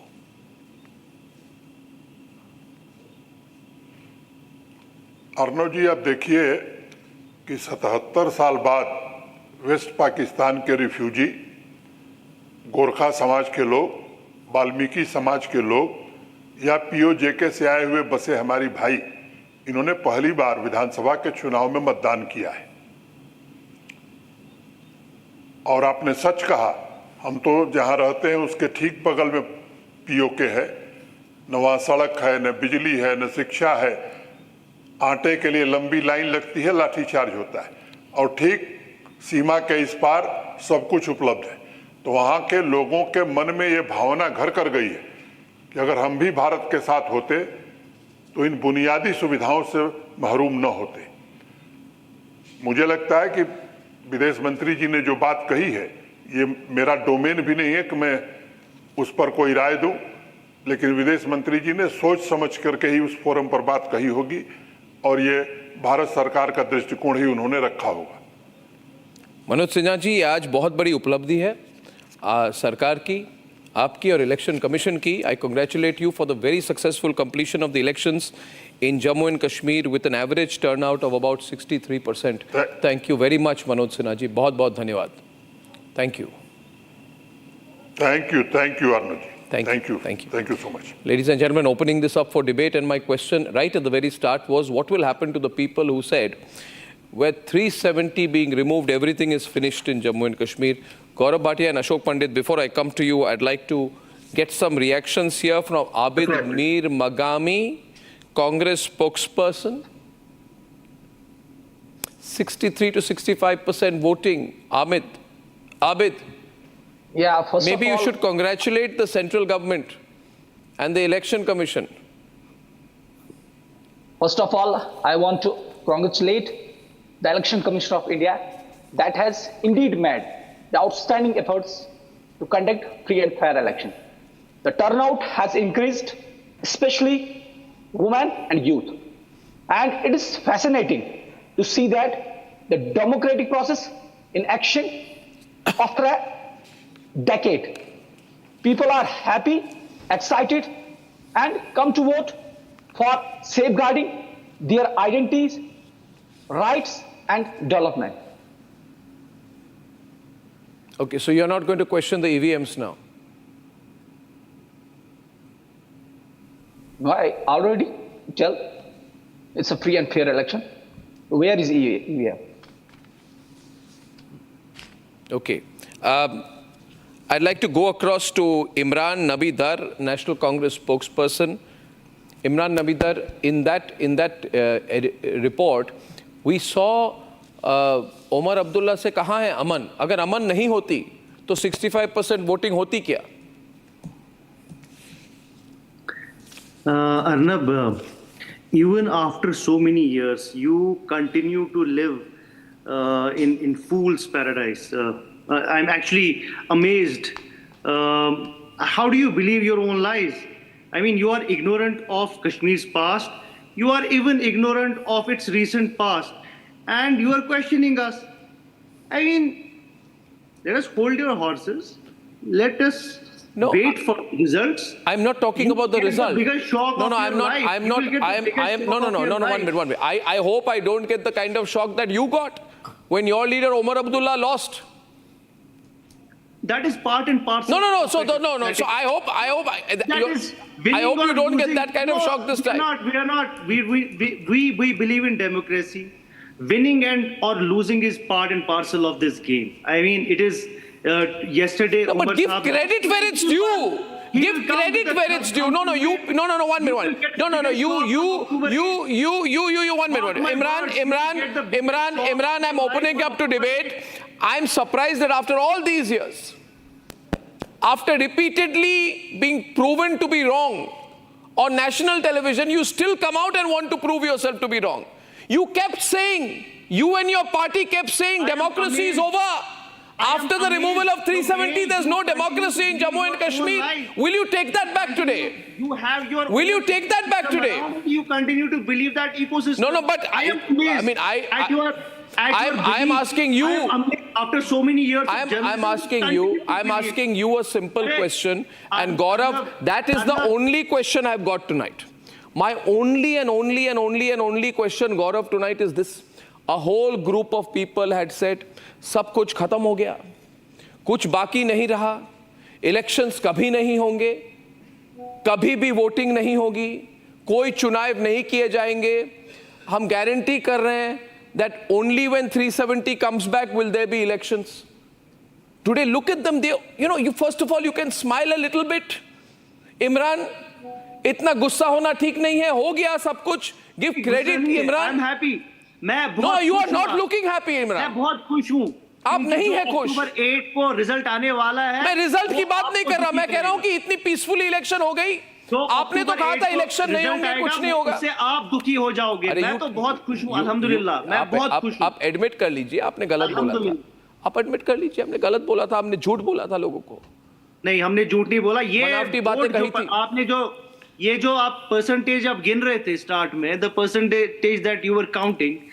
अर्नब जी, आप देखिए कि 77 साल बाद वेस्ट पाकिस्तान के रिफ्यूजी, गोरखा समाज के लोग, वाल्मीकि समाज के लोग या पीओजेके से आए हुए बसे हमारी भाई, इन्होंने पहली बार विधानसभा के चुनाव में मतदान किया है। और आपने सच कहा, हम तो जहां रहते हैं उसके ठीक बगल में पीओके है। न वहां सड़क है, न बिजली है, न शिक्षा है। आटे के लिए लंबी लाइन लगती है, लाठीचार्ज होता है और ठीक सीमा के इस पार सब कुछ उपलब्ध है। तो वहां के लोगों के मन में ये भावना घर कर गई है कि अगर हम भी भारत के साथ होते तो इन बुनियादी सुविधाओं से महरूम न होते। मुझे लगता है कि विदेश मंत्री जी ने जो बात कही है, ये मेरा डोमेन भी नहीं है कि मैं उस पर कोई राय दूं, लेकिन विदेश मंत्री जी ने सोच समझ करके ही उस फोरम पर बात कही होगी और ये भारत सरकार का दृष्टिकोण ही उन्होंने रखा होगा। मनोज सिन्हा जी, आज बहुत बड़ी उपलब्धि है सरकार की, आपकी और इलेक्शन कमीशन की। I congratulate you for the very successful completion of the elections in Jammu and Kashmir with an average turnout of about 63%. Thank you very much Manoj Sinha ji, बहुत बहुत धन्यवाद। Thank you. Thank you Arnab ji. Thank you. Thank you so much. Ladies and gentlemen, opening this up for debate, and my question right at the very start was, what will happen to the people who said, with 370 being removed, everything is finished in Jammu and Kashmir? Gaurav Bhatia and Ashok Pandit, before I come to you, I'd like to get some reactions here from Abid Mir Magami, Congress spokesperson. 63 to 65% voting. Abid. Yeah, first maybe of all, you should congratulate the central government and the election commission. First of all, I want to congratulate the Election Commission of India that has indeed made the outstanding efforts to conduct free and fair election. The turnout has increased, especially women and youth. And it is fascinating to see that the democratic process in action after a decade. People are happy, excited, and come to vote for safeguarding their identities, rights, and development. Okay, so you're not going to question the EVMs now? No, I already tell it's a free and fair election. Where is EVM? Okay. I'd like to go across to Imran Nabi Dar, National Congress spokesperson. Imran Nabi Dar, in that report, we saw Omar Abdullah से कहा है अमन. अगर अमन नहीं होती तो 65% voting होती क्या? Arnab, even after so many years, you continue to live in fool's paradise. I'm actually amazed. How do you believe your own lies? I mean, you are ignorant of Kashmir's past. You are even ignorant of its recent past. And you are questioning us. I mean, let us hold your horses. Let us wait for results. I'm not talking about the result. No, I'm not. No, one minute. I hope I don't get the kind of shock that you got when your leader Omar Abdullah lost. That is part and parcel. No. So I hope you don't get that kind of shock this time. We are not. We believe in democracy. Winning and or losing is part and parcel of this game. I mean, it is yesterday. No, but give credit where it's due. Give credit where it's due. No, 1 minute. You 1 minute. Imran, I'm opening up to debate. I'm surprised that after all these years, after repeatedly being proven to be wrong on national television, you still come out and want to prove yourself to be wrong. You kept saying, you and your party kept saying democracy is over. After the removal of 370, there's no democracy in Jammu and Kashmir. Will you take that back today? You have your. Will you take that back today? You continue to believe that ecosystem. No, but I am asking you. After so many years, I'm asking you a simple question, and Gaurav, that is the only question I've got tonight. My only question, Gaurav, tonight is this. A whole group of people had said, सब कुछ खत्म हो गया, कुछ बाकी नहीं रहा, elections कभी नहीं होंगे, कभी भी वोटिंग नहीं होगी, कोई चुनाव नहीं किए जाएंगे, हम गारंटी कर रहे हैं that only when 370 comes back will there be elections. Today, look at them. First of all, you can smile a little bit. Imran, इतना गुस्सा होना ठीक नहीं है, हो गया सब कुछ. Give credit, Imran. I'm happy. No, you are not looking happy, Imran. मैं बहुत खुश हूँ. आप नहीं है खुश. अक्टूबर 8 को रिजल्ट आने वाला है. मैं रिजल्ट की बात नहीं कर रहा, मैं कह रहा हूँ कि इतनी पीसफुली इलेक्शन हो गई. आपने तो कहा था इलेक्शन नहीं होंगे, कुछ नहीं होगा. उससे आप दुखी हो जाओगे. मैं तो बहुत खुश हूँ, अल्हम्दुलिल्लाह. मैं बहुत खुश हूँ. आप एडमिट कर लीजिए, आपने गलत बोला था. आप एडमिट कर लीजिए, आपने गलत बोला था, आपने झूठ बोला था लोगों को. नहीं, हमने झूठ नहीं बोला. ये बनावटी बातें कही थी. आपने ये जो आप परसेंटेज आप गिन रहे थे स्टार्ट में, the percentage that you were counting,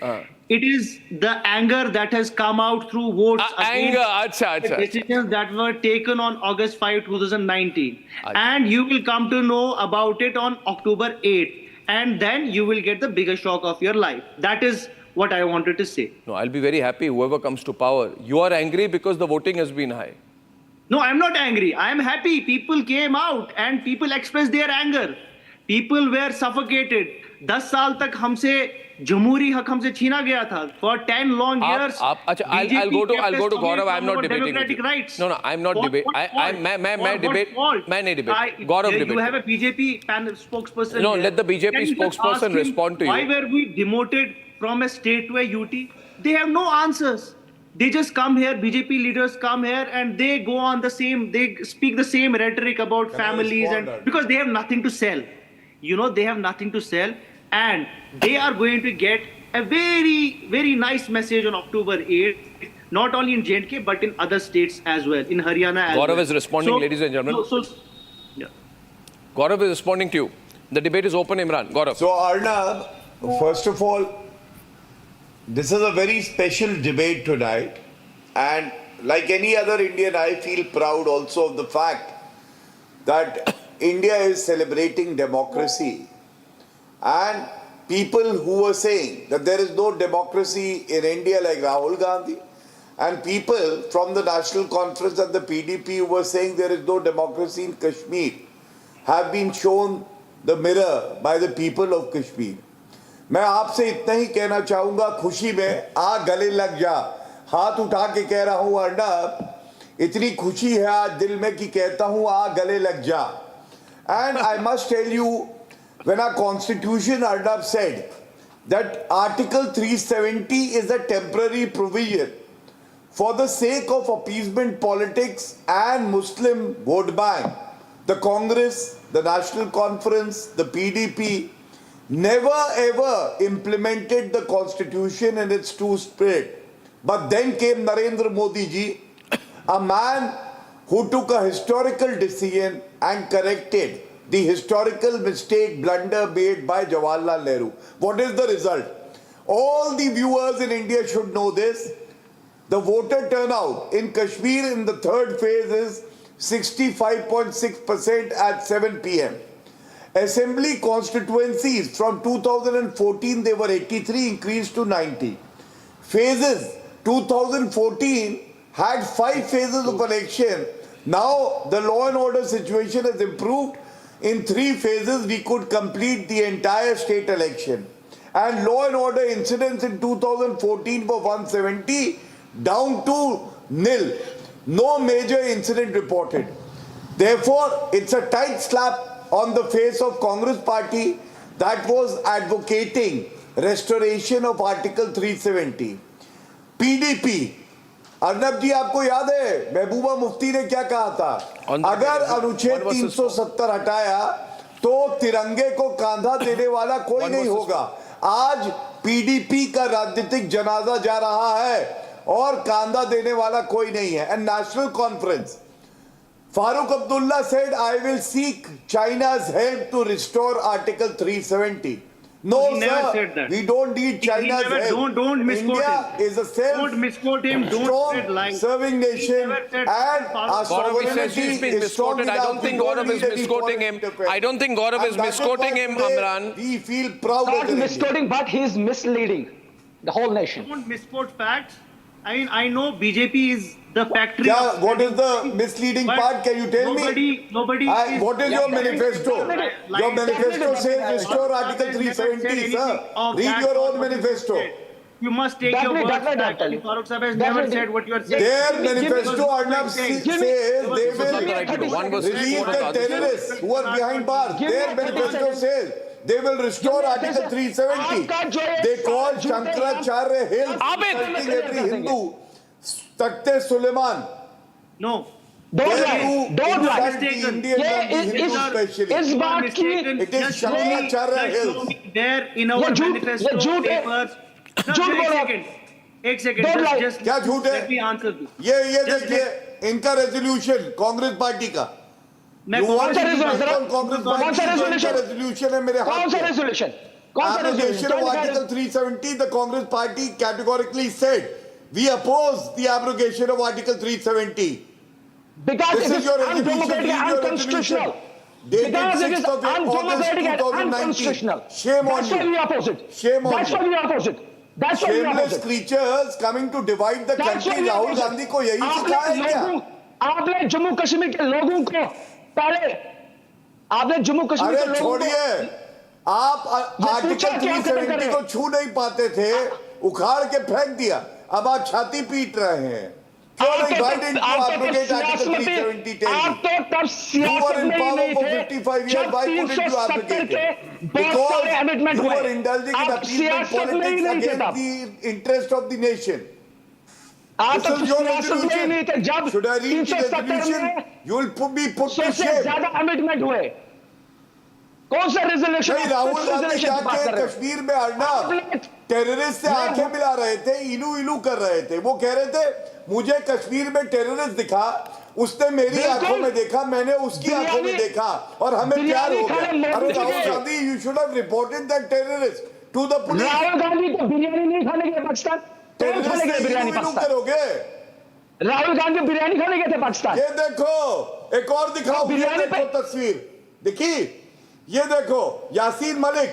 it is the anger that has come out through votes against the decisions that were taken on August 5, 2019. And you will come to know about it on October 8. And then you will get the biggest shock of your life. That is what I wanted to say. No, I'll be very happy whoever comes to power. You are angry because the voting has been high. No, I'm not angry. I am happy. People came out and people expressed their anger. People were suffocated. 10 साल तक हमसे जमहूरी हक हमसे छीना गया था. For 10 long years. I'll go to Gaurav. I'm not debating with you. No, I'm not debating. मैं नहीं debate. Gaurav debate. You have a BJP spokesperson. No, let the BJP spokesperson respond to you. Why were we demoted from a state to a UT? They have no answers. They just come here, BJP leaders come here and they go on the same, they speak the same rhetoric about families and because they have nothing to sell. They have nothing to sell. and they are going to get a very, very nice message on October 8th, not only in J&K, but in other states as well, in Haryana as well. Gaurav is responding, ladies and gentlemen. Yeah. Gaurav is responding to you. The debate is open, Imran. Gaurav. So, Arnab, first of all, this is a very special debate tonight. And like any other Indian, I feel proud also of the fact that India is celebrating democracy. And people who were saying that there is no democracy in India, like Rahul Gandhi, and people from the National Conference and the PDP who were saying there is no democracy in Kashmir, have been shown the mirror by the people of Kashmir. मैं आपसे इतना ही कहना चाहूँगा, खुशी में आ गले लग जा, हाथ उठा के कह रहा हूँ अर्नब, इतनी खुशी है आज दिल में कि कहता हूँ आ गले लग जा. And I must tell you, when our constitution, Arnab, said that Article 370 is a temporary provision for the sake of appeasement politics and Muslim vote bank, the Congress, the National Conference, the PDP never ever implemented the constitution in its true spirit. But then came Narendra Modi ji, a man who took a historical decision and corrected the historical mistake, blunder made by Jawaharlal Nehru. What is the result? All the viewers in India should know this. The voter turnout in Kashmir in the third phase is 65.6% at 7 p.m. Assembly constituencies from 2014, they were 83, increased to 90. Phases, 2014 had 5 phases of election. Now the law and order situation has improved. In 3 phases, we could complete the entire state election. And law and order incidents in 2014 were 170, down to nil. No major incident reported. Therefore, it's a tight slap on the face of Congress party that was advocating restoration of Article 370. PDP, Arnab जी आपको याद है महबूबा मुफ्ती ने क्या कहा था, अगर अनुच्छेद 370 हटाया तो तिरंगे को कांधा देने वाला कोई नहीं होगा. आज पीडीपी का राजनीतिक जनाजा जा रहा है और कांधा देने वाला कोई नहीं है. And national conference, Farooq Abdullah said, I will seek China's help to restore Article 370. No, he sir, never said that. we don't need China's help. Don't misquote India him. is a Don't serving nation, and our sovereignty is strong enough. I don't think Gaurav is misquoting him. I don't think Gaurav is misquoting him, Amran. We feel proud Not of misquoting, but he is misleading the whole nation. Don't misquote facts. I mean, I know BJP is the factory. Yeah, what is the misleading part? Can you tell me? Nobody. What is your manifesto? Your manifesto says restore Article 370, sir. Read your own manifesto. You must take your words back. Farooq Sahib has never said what you are saying. Their manifesto, Arnab, says they will release the terrorists who are behind bars. Their manifesto says they will restore Article 370. They call Shankaracharya Hill insulting every Hindu. Takte Suleiman. No. Don't lie. Don't lie. इस बात की it is Shankaracharya Hill. There in our manifesto papers. एक second just क्या झूठ है? let me answer this. ये देखिए इनका रेजोल्यूशन कांग्रेस पार्टी का. कौन सा रेजोल्यूशन है मेरे हाथ में? कौन सा resolution? Abrogation of Article 370, the Congress party categorically said we oppose the abrogation of Article 370. Because this it is undemocratic and unconstitutional. Because it is undemocratic and unconstitutional. Shame on you. That's why we oppose it. Shame on you. That's why we oppose it. That's why we oppose Shameless it. creatures coming to divide the country. Rahul Gandhi को यही सिखाया है क्या? आपने जम्मू कश्मीर के लोगों को पहले आपने जम्मू कश्मीर के लोगों को आप आर्टिकल 370 को छू नहीं पाते थे, उखाड़ के फेंक दिया, अब आप छाती पीट रहे हैं. क्यों नहीं वाइडेंट टू एब्रोगेट आर्टिकल 370? आप तो तब सियासत में ही नहीं थे. 370 के बहुत सारे अमेंडमेंट हुए. आप सियासत में ही नहीं थे तब. The interest of the nation. आप तो सियासत में ही नहीं थे जब 370 में you will be put to सबसे shame. ज्यादा अमेंडमेंट हुए. कौन सा रिजोल्यूशन? नहीं, राहुल गांधी जाके कश्मीर में अर्नब टेररिस्ट से आंखें मिला रहे थे, इलू इलू कर रहे थे। वो कह रहे थे मुझे कश्मीर में टेररिस्ट दिखा, उसने मेरी आंखों में देखा, मैंने उसकी आंखों में देखा और हमें प्यार हो गया। अरे Rahul Gandhi, you should have reported that terrorist to the police. Rahul Gandhi तो बिरयानी नहीं खाने गए पाकिस्तान, टेररिस्ट से बिरयानी करोगे? राहुल गांधी बिरयानी खाने गए थे पाकिस्तान। ये देखो, एक और दिखाओ, ये देखो तस्वीर देखी, ये देखो यासीन मलिक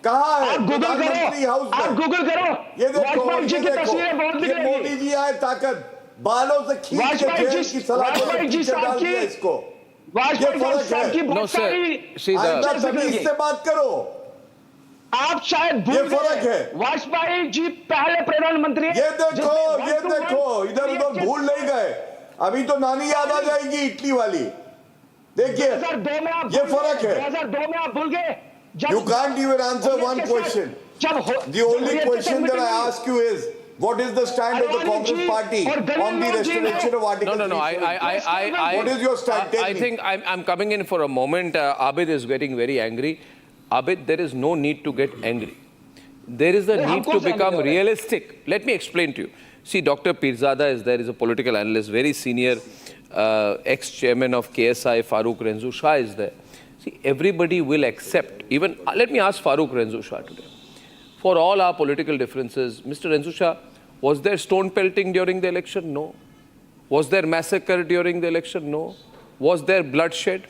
कहाँ है? प्रधानमंत्री हाउस में। आप गूगल करो, ये देखो, वाजपेयी जी की तस्वीरें बहुत दिख रही हैं। मोदी जी आए ताकत, बालों से खींच के जेल की सलाह डाल दिया इसको। वाजपेयी साहब की बहुत सारी इससे बात करो। आप शायद भूल गए, वाजपेयी जी पहले प्रधानमंत्री। ये देखो, इधर उधर भूल नहीं गए। अभी तो नानी याद आ जाएगी इटली वाली। देखिए, 2002 में आप ये फर्क है। 2002 में आप भूल गए। You can't even answer one question. The only question that I ask you is, what is the stand of the Congress party on the restoration of Article 3? What is your stand? I think I'm coming in for a moment. Abid is getting very angry. Abid, there is no need to get angry. There is a need to become realistic. Let me explain to you. See, Dr. Pirzada is there, is a political analyst, very senior ex-chairman of KSI, Farooq Renzu Shah is there. See, everybody will accept, even, let me ask Farooq Renzu Shah today. For all our political differences, Mr. Renzu Shah, was there stone pelting during the election? No. Was there massacre during the election? No. Was there bloodshed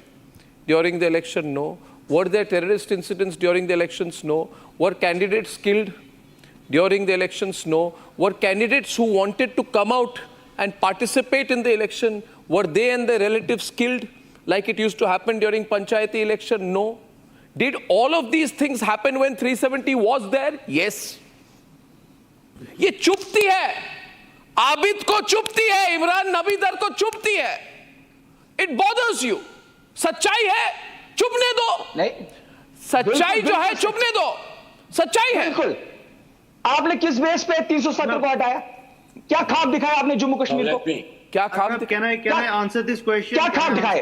during the election? No. Were there terrorist incidents during the elections? No. Were candidates killed during the elections? No. Were candidates who wanted to come out and participate in the election, were they and their relatives killed like it used to happen during Panchayati election? No. Did all of these things happen when 370 was there? Yes. ये चुपती है, आबिद को चुपती है, इमरान नबीदर को चुपती है. It bothers you. सच्चाई है, चुपने दो. नहीं, सच्चाई जो है चुपने दो. सच्चाई है. बिल्कुल. आपने किस बेस पे 370 को हटाया? क्या खाब दिखाया आपने जम्मू कश्मीर को? क्या खाब? Can I answer this question? क्या खाब दिखाए?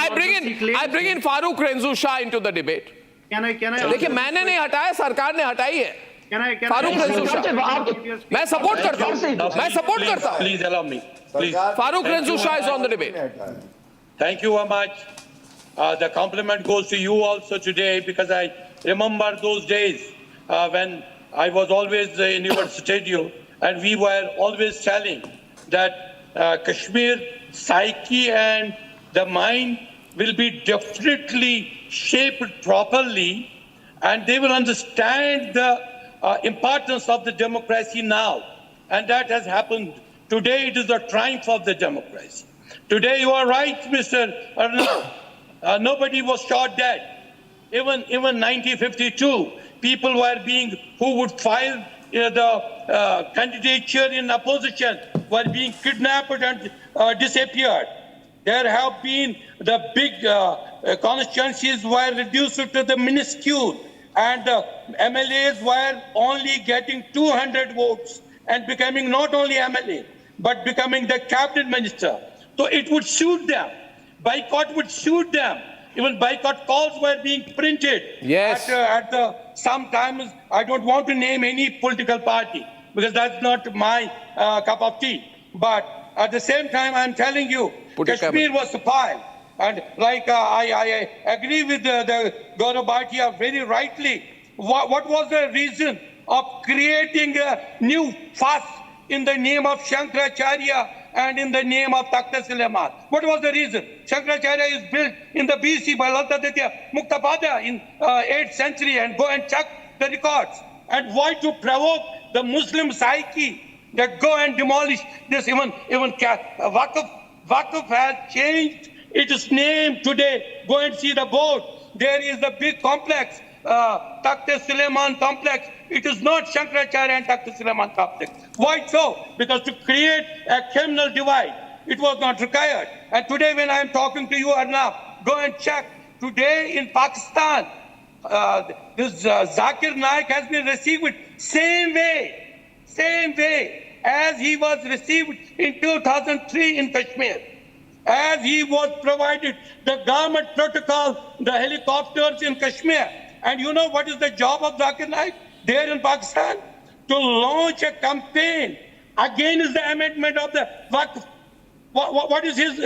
I bring in Farooq Renzu Shah into the debate. Can I? देखिए, मैंने नहीं हटाया, सरकार ने हटाई है. फारूक रेंजू शाह, मैं सपोर्ट करता हूं. Please allow me. Please. Farooq Renzu Shah is on the debate. Thank you very much. The compliment goes to you also today, because I remember those days when I was always in your studio, and we were always telling that Kashmir psyche and the mind will be definitely shaped properly, and they will understand the importance of the democracy now. And that has happened. Today it is the triumph of the democracy. Today you are right, Mr. Arnab. Nobody was shot dead. Even 1952, people were who would file the candidature in opposition were being kidnapped and disappeared. There have been the big constituencies were reduced to the minuscule, and the MLAs were only getting 200 votes and becoming not only MLA but becoming the cabinet minister. So it would suit them. Boycott would suit them. Even boycott calls were being printed. Yes. At the sometimes I don't want to name any political party because that's not my cup of tea. But at the same time, I'm telling you, Kashmir was spoiled. And like I agree with the Gaurav Bhatia very rightly. What was the reason of creating a new fuss in the name of Shankaracharya and in the name of Takht Suleiman? What was the reason? Shankaracharya is built in the BC by Laltaditya Muktapada in 8th century, and go and check the records. And why to provoke the Muslim psyche that go and demolish this? Even Waqf has changed its name today. Go and see the board. There is the big complex, Takht Suleiman complex. It is not Shankaracharya and Takht Suleiman complex. Why so? Because to create a communal divide, it was not required. And today when I am talking to you, Arnab, go and check. Today in Pakistan, this Zakir Naik has been received same way as he was received in 2003 in Kashmir. as he was provided the government protocol, the helicopters in Kashmir. And you know what is the job of Zakir Naik there in Pakistan? To launch a campaign against the amendment of the Waqf. What is his,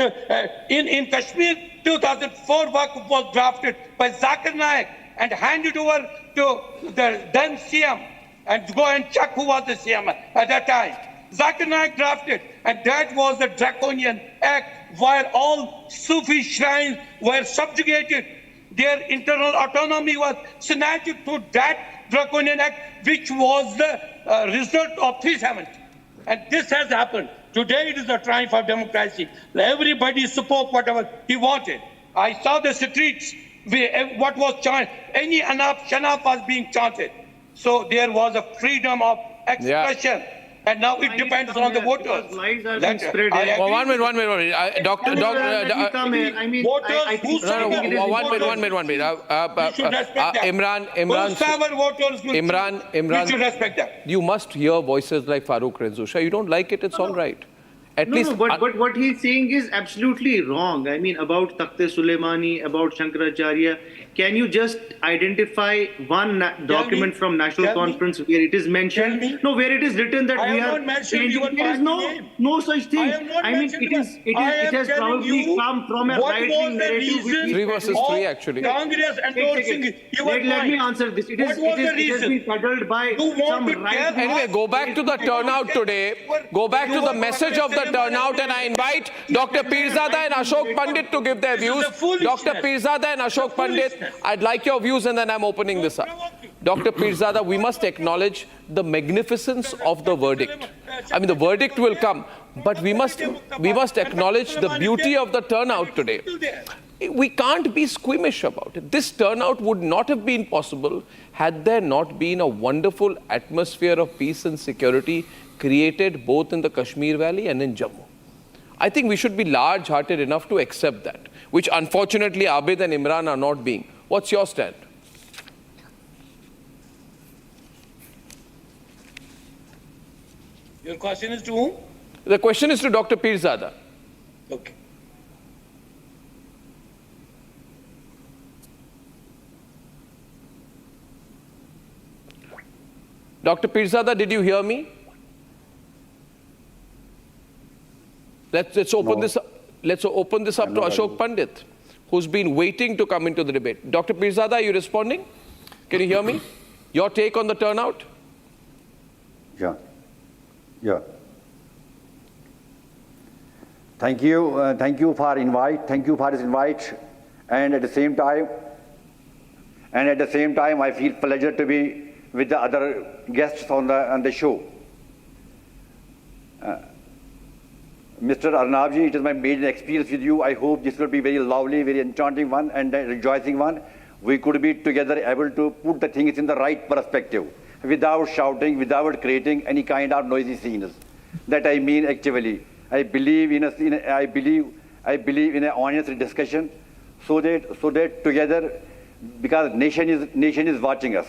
in Kashmir, 2004 Waqf was drafted by Zakir Naik and handed over to the then CM, and go and check who was the CM at that time. Zakir Naik drafted, and that was the draconian act where all Sufi shrines were subjugated. Their internal autonomy was snatched to that draconian act, which was the result of 370. And this has happened. Today it is a triumph of democracy. Everybody spoke whatever he wanted. I saw the streets, what was chanted, any Arnab, Shanab was being chanted. So there was a freedom of expression. Yeah. And now it depends on the voters. Lies are being spread. One minute. One minute. Imran, should respect that. You must hear voices like Farooq Renzusha. You don't like it, it's all right. At least, but what he's saying is absolutely wrong. I mean, about Takht-e-Suleimani, about Shankaracharya, can you just identify one document from National Conference where it is mentioned? No, where it is written that we are changing. There is no such thing. I mean, it has probably come from a right-wing narrative. 3 versus 3, actually. Congress endorsing Let me answer this. It has been peddled by some right. Anyway, go back to the turnout today. Go back to the message of the turnout, and I invite Dr. Pirzada and Ashok Pandit to give their views. Dr. Pirzada and Ashok Pandit, I'd like your views, and then I'm opening this up. Dr. Pirzada, we must acknowledge the magnificence of the verdict. I mean, the verdict will come, but we must acknowledge the beauty of the turnout today. We can't be squeamish about it. This turnout would not have been possible had there not been a wonderful atmosphere of peace and security created both in the Kashmir Valley and in Jammu. I think we should be large-hearted enough to accept that, which unfortunately Abid and Imran are not being. What's your stand? Your question is to whom? The question is to Dr. Pirzada. Okay. Dr. Pirzada, did you hear me? Let's open this up. Let's open this up to Ashok Pandit, who's been waiting to come into the debate. Dr. Pirzada, are you responding? Can you hear me? Your take on the turnout? Yeah. Thank you. Thank you for invite. Thank you for this invite. And at the same time, I feel pleasure to be with the other guests on the show. Mr. Arnabji, it is my maiden experience with you. I hope this will be very lovely, very enchanting one and a rejoicing one. We could be together able to put the things in the right perspective without shouting, without creating any kind of noisy scenes. That I mean actually. I believe in an honest discussion so that together, because nation is watching us,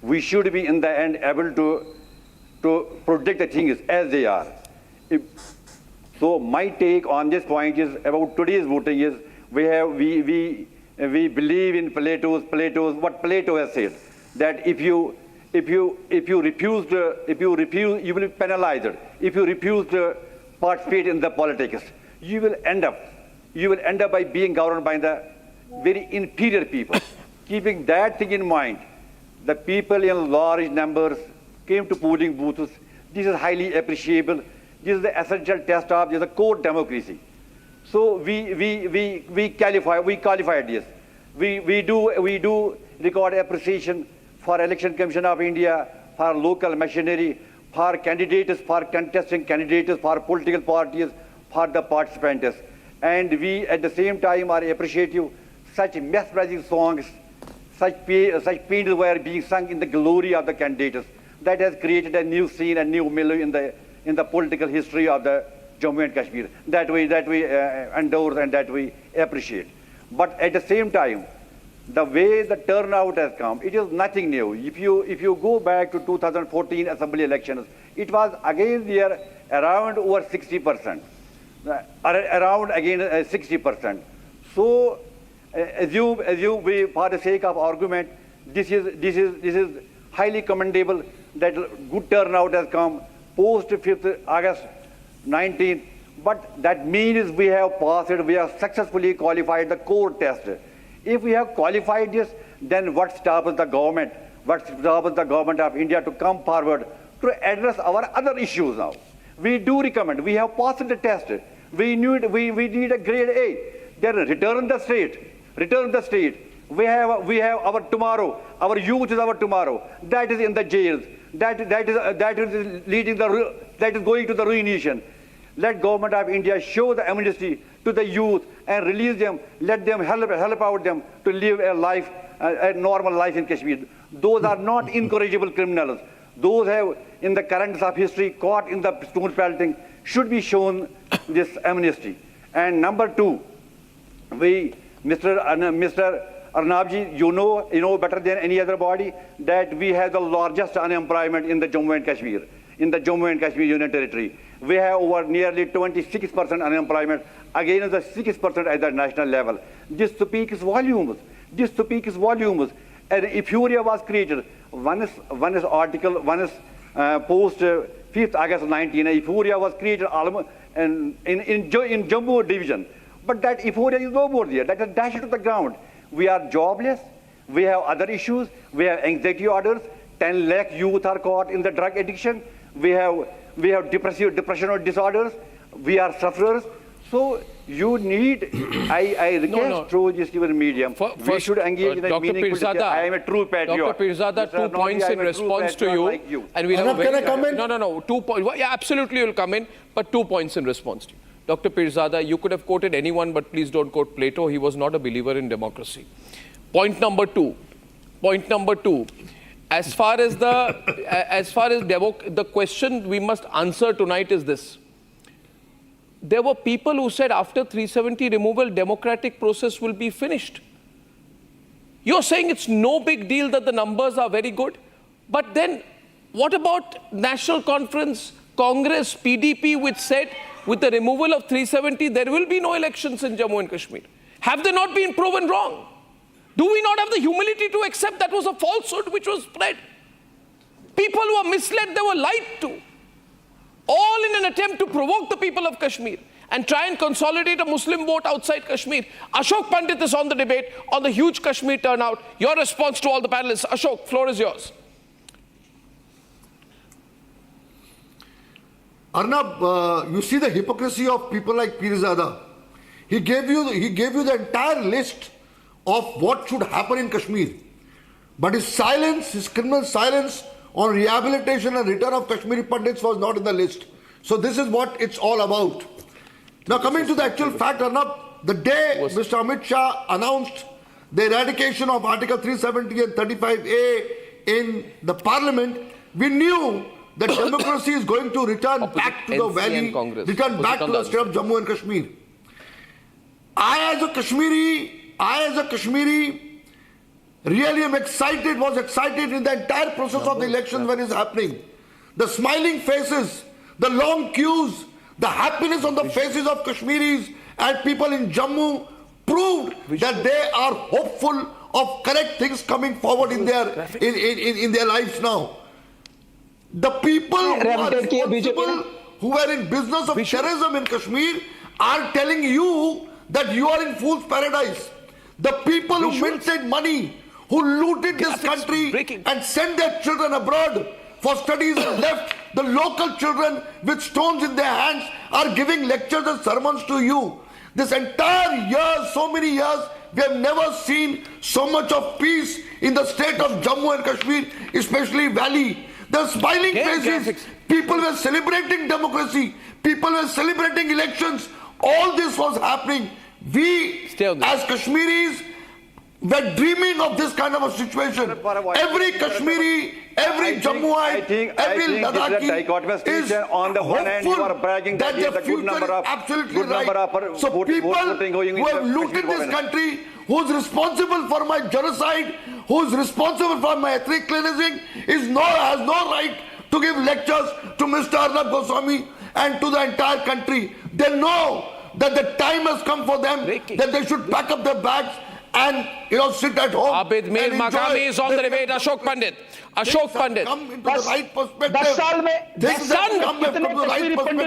we should be in the end able to predict the things as they are. So my take on this point is about today's voting is we believe in what Plato has said, that if you refuse, you will be penalized. If you refuse to participate in the politics, you will end up by being governed by the very inferior people. Keeping that thing in mind, the people in large numbers came to polling booths. This is highly appreciable. This is the essential test of the core democracy. So we qualified this. We do record appreciation for Election Commission of India, for local machinery, for candidates, for contesting candidates, for political parties, for the participants. And we at the same time are appreciative such mesmerizing songs, such paintings were being sung in the glory of the candidates. That has created a new scene, a new milieu in the political history of the Jammu and Kashmir. That we endorse and that we appreciate. But at the same time, the way the turnout has come, it is nothing new. If you go back to 2014 assembly elections, it was again there around over 60%. around again 60%. So, we, for the sake of argument, this is highly commendable that good turnout has come post 5th August 19th. But that means we have passed it, we have successfully qualified the core test. If we have qualified this, then what stops the government? What stops the government of India to come forward to address our other issues now? We do recommend, we have passed the test. We need a grade A. Then return the state. Return the state. We have our tomorrow. Our youth is our tomorrow. That is in the jails. That is going to the ruination. Let government of India show the amnesty to the youth and release them. Let them help out them to live a life, a normal life in Kashmir. Those are not incorrigible criminals. Those have, in the currents of history, caught in the stone pelting, should be shown this amnesty. And number two, Mr. Arnab, you know better than any other body that we have the largest unemployment in the Jammu and Kashmir, in the Jammu and Kashmir Union Territory. We have over nearly 26% unemployment, against the 6% at the national level. This speaks volumes. This speaks volumes. And euphoria was created. One is post 5th August 19. Euphoria was created in Jammu division. But that euphoria is no more there. That is dashed to the ground. We are jobless. We have other issues. We have anxiety orders. 10 lakh youth are caught in the drug addiction. We have depressional disorders. We are sufferers. So you need, I request through this even medium, we should engage in a meaningful discussion. I am a true patriot. Dr. Pirzada, 2 points in response to you. Like you. And we'll have can I come in? No, 2 points. Well, yeah, absolutely you'll come in, but 2 points in response to you. Dr. Pirzada, you could have quoted anyone, but please don't quote Plato. He was not a believer in democracy. Point number two, as far as the question we must answer tonight is this. There were people who said after 370 removal, democratic process will be finished. You're saying it's no big deal that the numbers are very good. But then what about National Conference, Congress, PDP, which said with the removal of 370, there will be no elections in Jammu and Kashmir? Have they not been proven wrong? Do we not have the humility to accept that was a falsehood which was spread? People who are misled, they were lied to. All in an attempt to provoke the people of Kashmir and try and consolidate a Muslim vote outside Kashmir. Ashok Pandit is on the debate on the huge Kashmir turnout. Your response to all the panelists. Ashok, floor is yours. Arnab, you see the hypocrisy of people like Pirzada. He gave you the entire list of what should happen in Kashmir. But his silence, his criminal silence on rehabilitation and return of Kashmiri Pandits was not in the list. So this is what it's all about. Now coming to the actual fact, Arnab, the day Mr. Amit Shah announced the eradication of Article 370 and 35A in the Parliament, we knew that democracy is going to return back to the valley, return back to the state of Jammu and Kashmir. I as a Kashmiri really am excited, was excited in the entire process of the election when it's happening. The smiling faces, the long queues, the happiness on the faces of Kashmiris and people in Jammu proved that they are hopeful of correct things coming forward in their lives now. The people who are responsible, who are in business of terrorism in Kashmir, are telling you that you are in fool's paradise. The people who minted money, who looted this country and sent their children abroad for studies and left the local children with stones in their hands are giving lectures and sermons to you. This entire year, so many years, we have never seen so much of peace in the state of Jammu and Kashmir, especially Valley. The smiling faces, people were celebrating democracy, people were celebrating elections. All this was happening. We, as Kashmiris, were dreaming of this kind of a situation. Every Kashmiri, every Jammuite, every Ladakhi is on the one hand, you are hopeful bragging that that the future is absolutely right. So people who have looted this country, who's responsible for my genocide, who's responsible for my ethnic cleansing, has no right to give lectures to Mr. Arnab Goswami and to the entire country. They know that the time has come for them, that they should pack up their bags and, sit at home. Abid Mir Magami is on the debate. Ashok Pandit. Ashok Pandit. Come into the right perspective.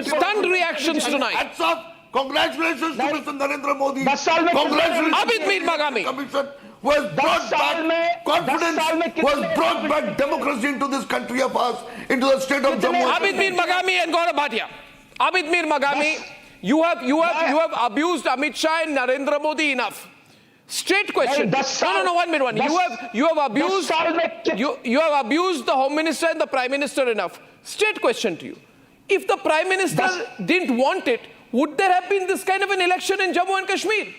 Stunned reactions tonight. Hats off. Congratulations to Mr. Narendra Modi. Congratulations Abid Mir Magami. Commission who has brought back confidence, who has brought back democracy into this country of ours, into the state of Jammu. Abid Mir Magami and Gaurav Bhatia. Abid Mir Magami, you have abused Amit Shah and Narendra Modi enough. Straight question. No, 1 minute. You have abused the Home Minister and the Prime Minister enough. Straight question to you. If the Prime Minister didn't want it, would there have been this kind of an election in Jammu and Kashmir?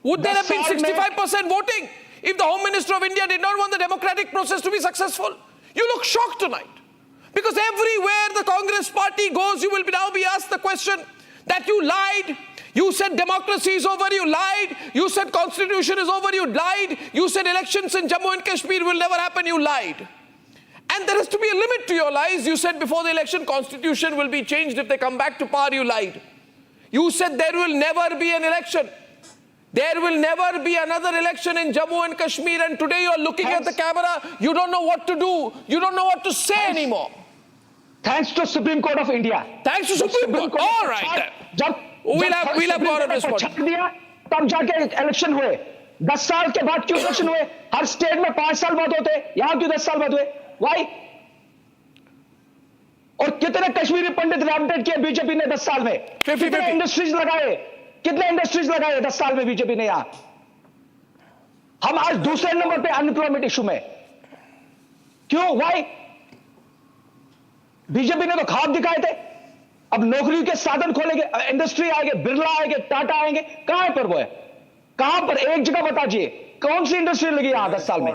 Would there have been 65% voting if the Home Minister of India did not want the democratic process to be successful? You look shocked tonight. Because everywhere the Congress party goes, you will now be asked the question that you lied. You said democracy is over, you lied. You said constitution is over, you lied. You said elections in Jammu and Kashmir will never happen, you lied. And there has to be a limit to your lies. You said before the election, constitution will be changed if they come back to power, you lied. You said there will never be an election. There will never be another election in Jammu and Kashmir, and today you are looking at the camera, you don't know what to do. You don't know what to say anymore. Thanks to Supreme Court of India. Thanks to Supreme Court. All right then. We'll have Gaurav respond. तब जाके election हुए 10 साल के बाद क्यों election हुए हर state में 5 साल बाद होते यहाँ क्यों 10 साल बाद हुए व्हाई और कितने कश्मीरी पंडित रिहैबिलिटेट किए बीजेपी ने 10 साल में कितने इंडस्ट्रीज लगाए 10 साल में बीजेपी ने यहाँ हम आज दूसरे नंबर पे अनएम्प्लॉयमेंट इशू में क्यों व्हाई बीजेपी ने तो ख्वाब दिखाए थे अब नौकरी के साधन खोलेंगे इंडस्ट्री आएंगे बिरला आएंगे टाटा आएंगे कहां पर वो है कहां पर एक जगह बताइए कौन सी इंडस्ट्री लगी यहां 10 साल में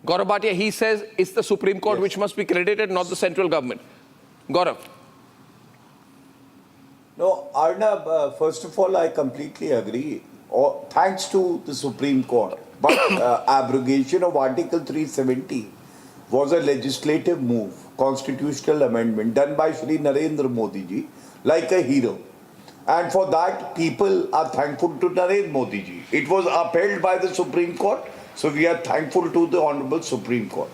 Gaurav Bhatia, he says it's the Supreme Court which must be credited, not the central government. Gaurav. No, Arnab, first of all, I completely agree. Thanks to the Supreme Court. But abrogation of Article 370 was a legislative move, constitutional amendment done by Shri Narendra Modi ji, like a hero. And for that, people are thankful to Narendra Modi ji. It was upheld by the Supreme Court, so we are thankful to the Honorable Supreme Court.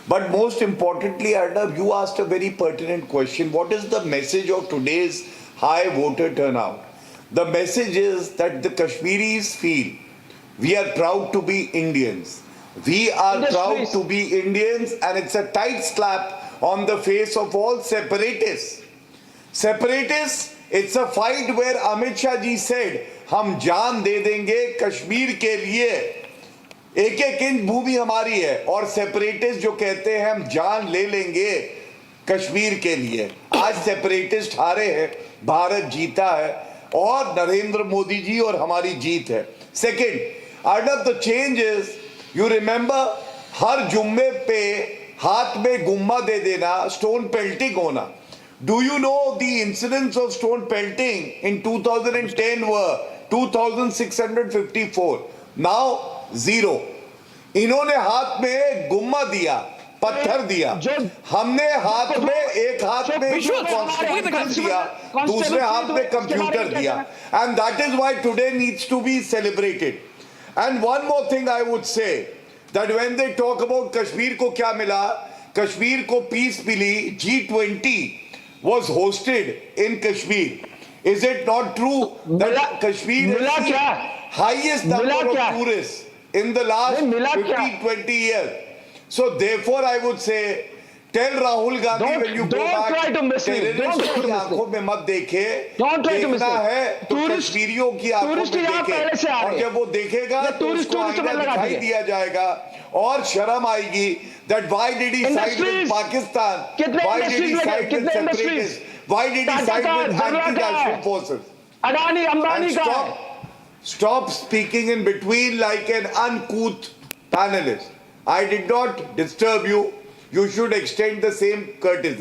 But most importantly, Arnab, you asked a very pertinent question. What is the message of today's high voter turnout? The message is that the Kashmiris feel we are proud to be Indians. We are proud to be Indians, and it's a tight slap on the face of all separatists. Separatists, it's a fight where Amit Shah ji said, हम जान दे देंगे कश्मीर के लिए, एक एक inch भूमि हमारी है, और सेपरेटिस्ट जो कहते हैं हम जान ले लेंगे कश्मीर के लिए. आज सेपरेटिस्ट हारे हैं, भारत जीता है, और नरेंद्र मोदी जी और हमारी जीत है. Second, Arnab, the change is, you remember, हर जुम्मे पे हाथ में गुम्मा दे देना, stone pelting होना. Do you know the incidents of stone pelting in 2010 were 2,654. Now, 0. इन्होंने हाथ में गुम्मा दिया, पत्थर दिया. हमने हाथ में एक हाथ में कॉन्स्टिट्यूशन दिया, दूसरे हाथ में कंप्यूटर दिया. And that is why today needs to be celebrated. And one more thing I would say, that when they talk about Kashmir को क्या मिला, Kashmir को peace milli, G20 was hosted in Kashmir. Is it not true that Kashmir is the highest number of tourists in the last 15-20 years? So therefore I would say, tell Rahul Gandhi when you go back, terrorists की आंखों में मत देखे, देखना है तो कश्मीरियों की आंखों में देखे, और जब वो देखेगा तो उसको आईना दिखाई दिया जाएगा, और शर्म आएगी that why did he side with Pakistan, why did he side with separatists, why did he side with anti-national forces. And stop speaking in between like an uncouth panelist. I did not disturb you. You should extend the same courtesy.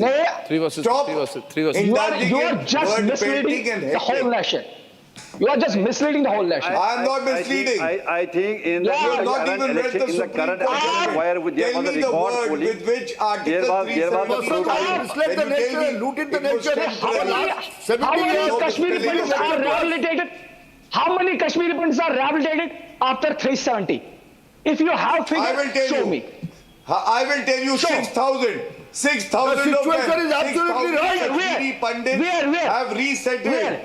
Stop indulging in word painting and the whole nation. You are just misleading the whole nation. I am not misleading. I think in the, You have not even read the in the Supreme current Court election where judgment. there Tell was a me the record word polling. with which Article There was a 375 misled the nation, looted the nation. How many Kashmiri Pandits are rehabilitated? How many Kashmiri Pandits are rehabilitated after 370? If you have figures, I will tell show you. me. I will tell you 6,000. 6,000 The of them. situation is absolutely 6,000 right. Kashmiri Pandits Where? have resettled. Where?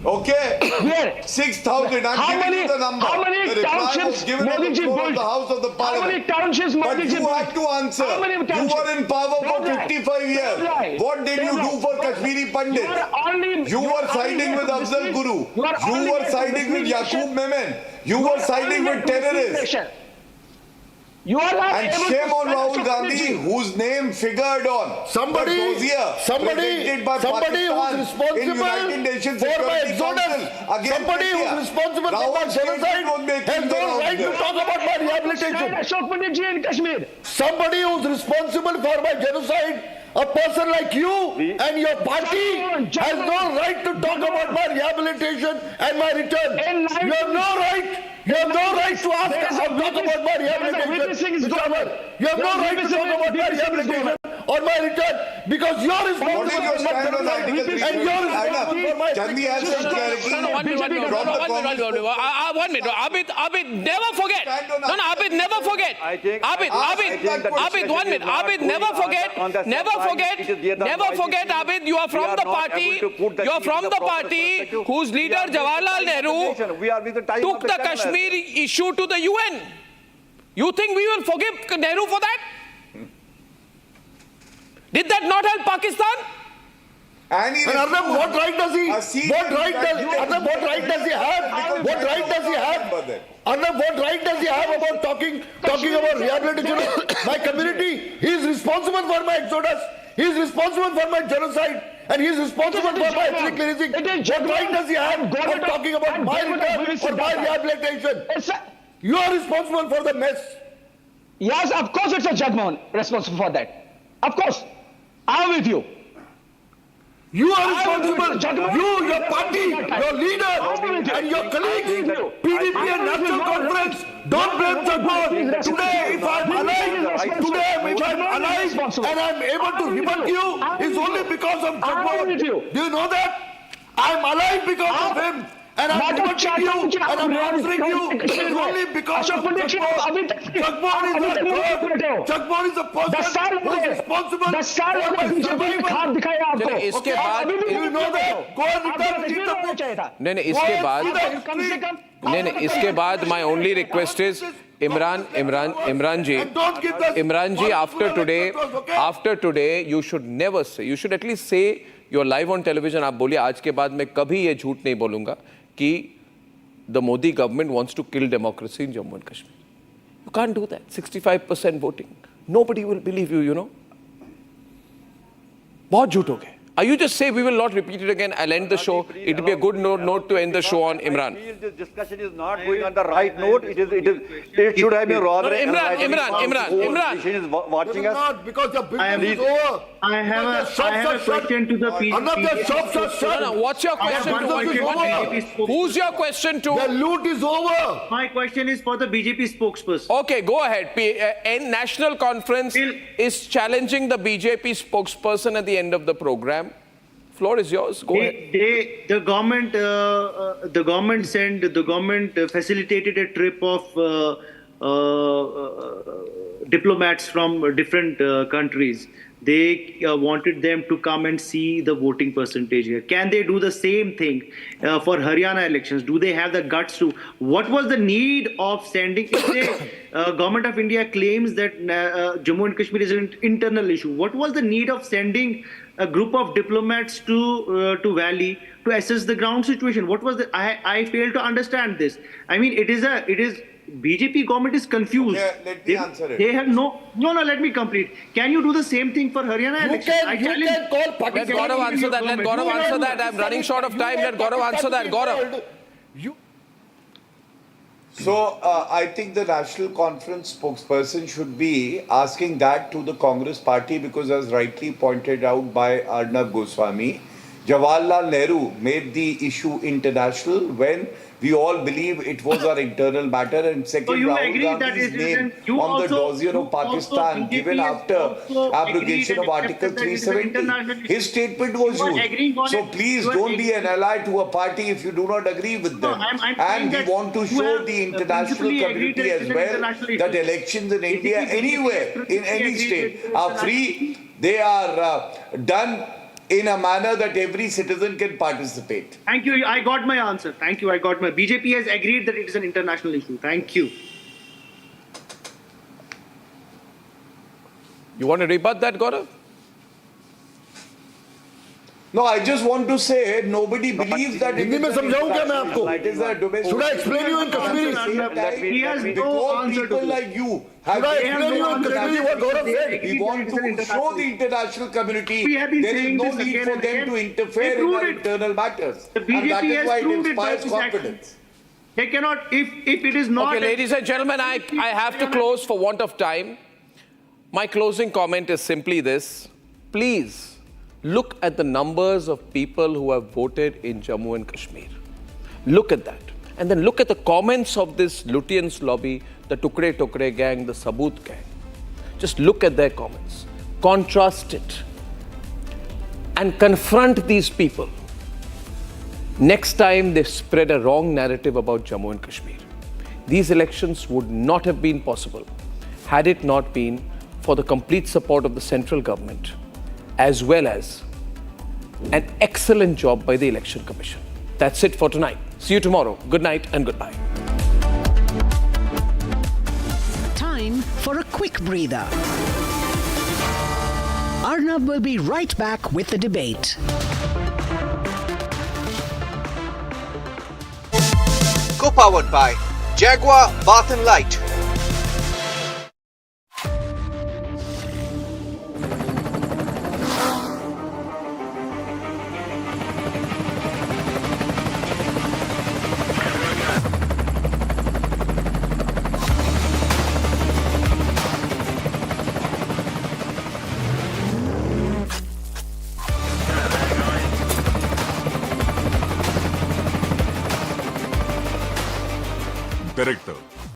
Okay? Where? 6,000. I'm How giving many- you the number. how many the reply was townships given on the Modi ji floor of built? the House of the How Parliament. many townships But Modi ji you built? have to answer. How many You townships? were in power for Don't lie. 55 years. Don't lie. What did you Don't do lie. for Kashmiri Pandits? You you were are siding only with here to Afzal mislead. Guru. You are You only were here to siding with mislead Yaqub nation. Memon. You You were are siding only with here to mislead terrorists. nation. You are not And able shame to on stand Rahul up Gandhi, for whose name figured on Somebody the dossier presented by who's Pakistan responsible in United Nations for my Security exodus, Council against somebody India. who's responsible for my Rahul genocide Gandhi was making has the no rounds right to there. talk about my rehabilitation. Ashok Pandit ji in Kashmir. Somebody who's responsible for my genocide, a person like you and your party has no right to talk about my rehabilitation and my return. You have no right. You have no right to ask or talk about my rehabilitation. Mr. Amar. You have no right to talk about my rehabilitation or my return because you're responsible What is your for my stand on genocide Article 3? and you're responsible for my Can we have some clarity from the Congress? One minute. Abid, never forget. No, Abid, never forget. Abid, 1 minute. Abid, never forget, Abid, you are from the party whose leader Jawaharlal Nehru took the Kashmir issue to the UN. You think we will forgive Nehru for that? Did that not help Pakistan? And Arnab, what right does he? What right does Arnab? What right does he have? What right does he have? Arnab, what right does he have about talking about rehabilitation of my community? He is responsible for my exodus. He is responsible for my genocide. And he is responsible for my ethnic cleansing. What right does he have of talking about my return or my rehabilitation? You are responsible for the mess. Yes, of course it's a Jagmohan responsible for that. Of course. I'm with you. You are responsible. You, your party, your leader, and your colleagues, PDP and National Conference, don't blame Jagmohan. Today, if I'm alive and I'm able to rebut you, it's only because of Jagmohan. Do you know that? I'm alive because of him. And I'm rebutting you, and I'm answering you. It's only because of Jagmohan. Jagmohan is a god. Jagmohan is a person who is responsible for my survival. चलिए इसके बाद You know that? Go and return. नहीं इसके बाद my only request is Imran ji, after today you should never say, you should at least say, you're live on television, आप बोलिए आज के बाद मैं कभी ये झूठ नहीं बोलूंगा कि the Modi government wants to kill democracy in Jammu and Kashmir. You can't do that. 65% voting. Nobody will believe you, you know. बहुत झूठ हो गए. You just say we will not repeat it again. I'll end the show. It will be a good note to end the show on Imran. I feel this discussion is not going on the right note. It should have been rather. Imran. Is watching us. Not because the business is over. I have a question to the PDP. What's your question? Who's your question to? The loot is over. My question is for the BJP spokesperson. Okay, go ahead. National Conference is challenging the BJP spokesperson at the end of the program. Floor is yours. Go ahead. The government facilitated a trip of diplomats from different countries. They wanted them to come and see the voting percentage here. Can they do the same thing for Haryana elections? Do they have the guts to? What was the need of sending? If the government of India claims that Jammu and Kashmir is an internal issue, what was the need of sending a group of diplomats to Valley to assess the ground situation? What was the? I fail to understand this. I mean, it is BJP government is confused. Okay, let me answer it. They have no. Let me complete. Can you do the same thing for Haryana election? You can call Pakistan. Let Gaurav answer that. Let Gaurav answer that. I'm running short of time. Let Gaurav answer that. Gaurav. So I think the National Conference spokesperson should be asking that to the Congress party because as rightly pointed out by Arnab Goswami, Jawaharlal Nehru made the issue international when we all believe it was our internal matter, and second, Rahul Gandhi's name on the dossier of Pakistan given after abrogation of Article 370. His statement was used. So please don't be an ally to a party if you do not agree with them. And we want to show the international community as well that elections in India, anywhere, in any state, are free. They are done in a manner that every citizen can participate. Thank you. I got my answer. Thank you. I got my. BJP has agreed that it is an international issue. Thank you. You want to rebut that, Gaurav? No, I just want to say nobody believes that. Hindi में समझाऊं क्या मैं आपको? It is a domestic. Should I explain you in Kashmiri? He has no answer to people this. like you Should I explain you in Kashmiri what Gaurav said? We want to show the international community We have been there is saying no this need again for and them again. to interfere They in proved our it. internal matters. The And that BJP is has why it proved it by inspires this action. confidence. They cannot, if it is not... Okay, ladies and gentlemen, I have to close for want of time. My closing comment is simply this. Please look at the numbers of people who have voted in Jammu and Kashmir. Look at that. And then look at the comments of this Lutyens lobby, the Tukre Tukre gang, the Sabut gang. Just look at their comments. Contrast it. And confront these people. Next time they spread a wrong narrative about Jammu and Kashmir. These elections would not have been possible had it not been for the complete support of the central government, as well as an excellent job by the Election Commission. That's it for tonight. See you tomorrow. Good night and goodbye. Time for a quick breather. Arnab will be right back with the debate. Co-powered by Jaguar Bath & Light.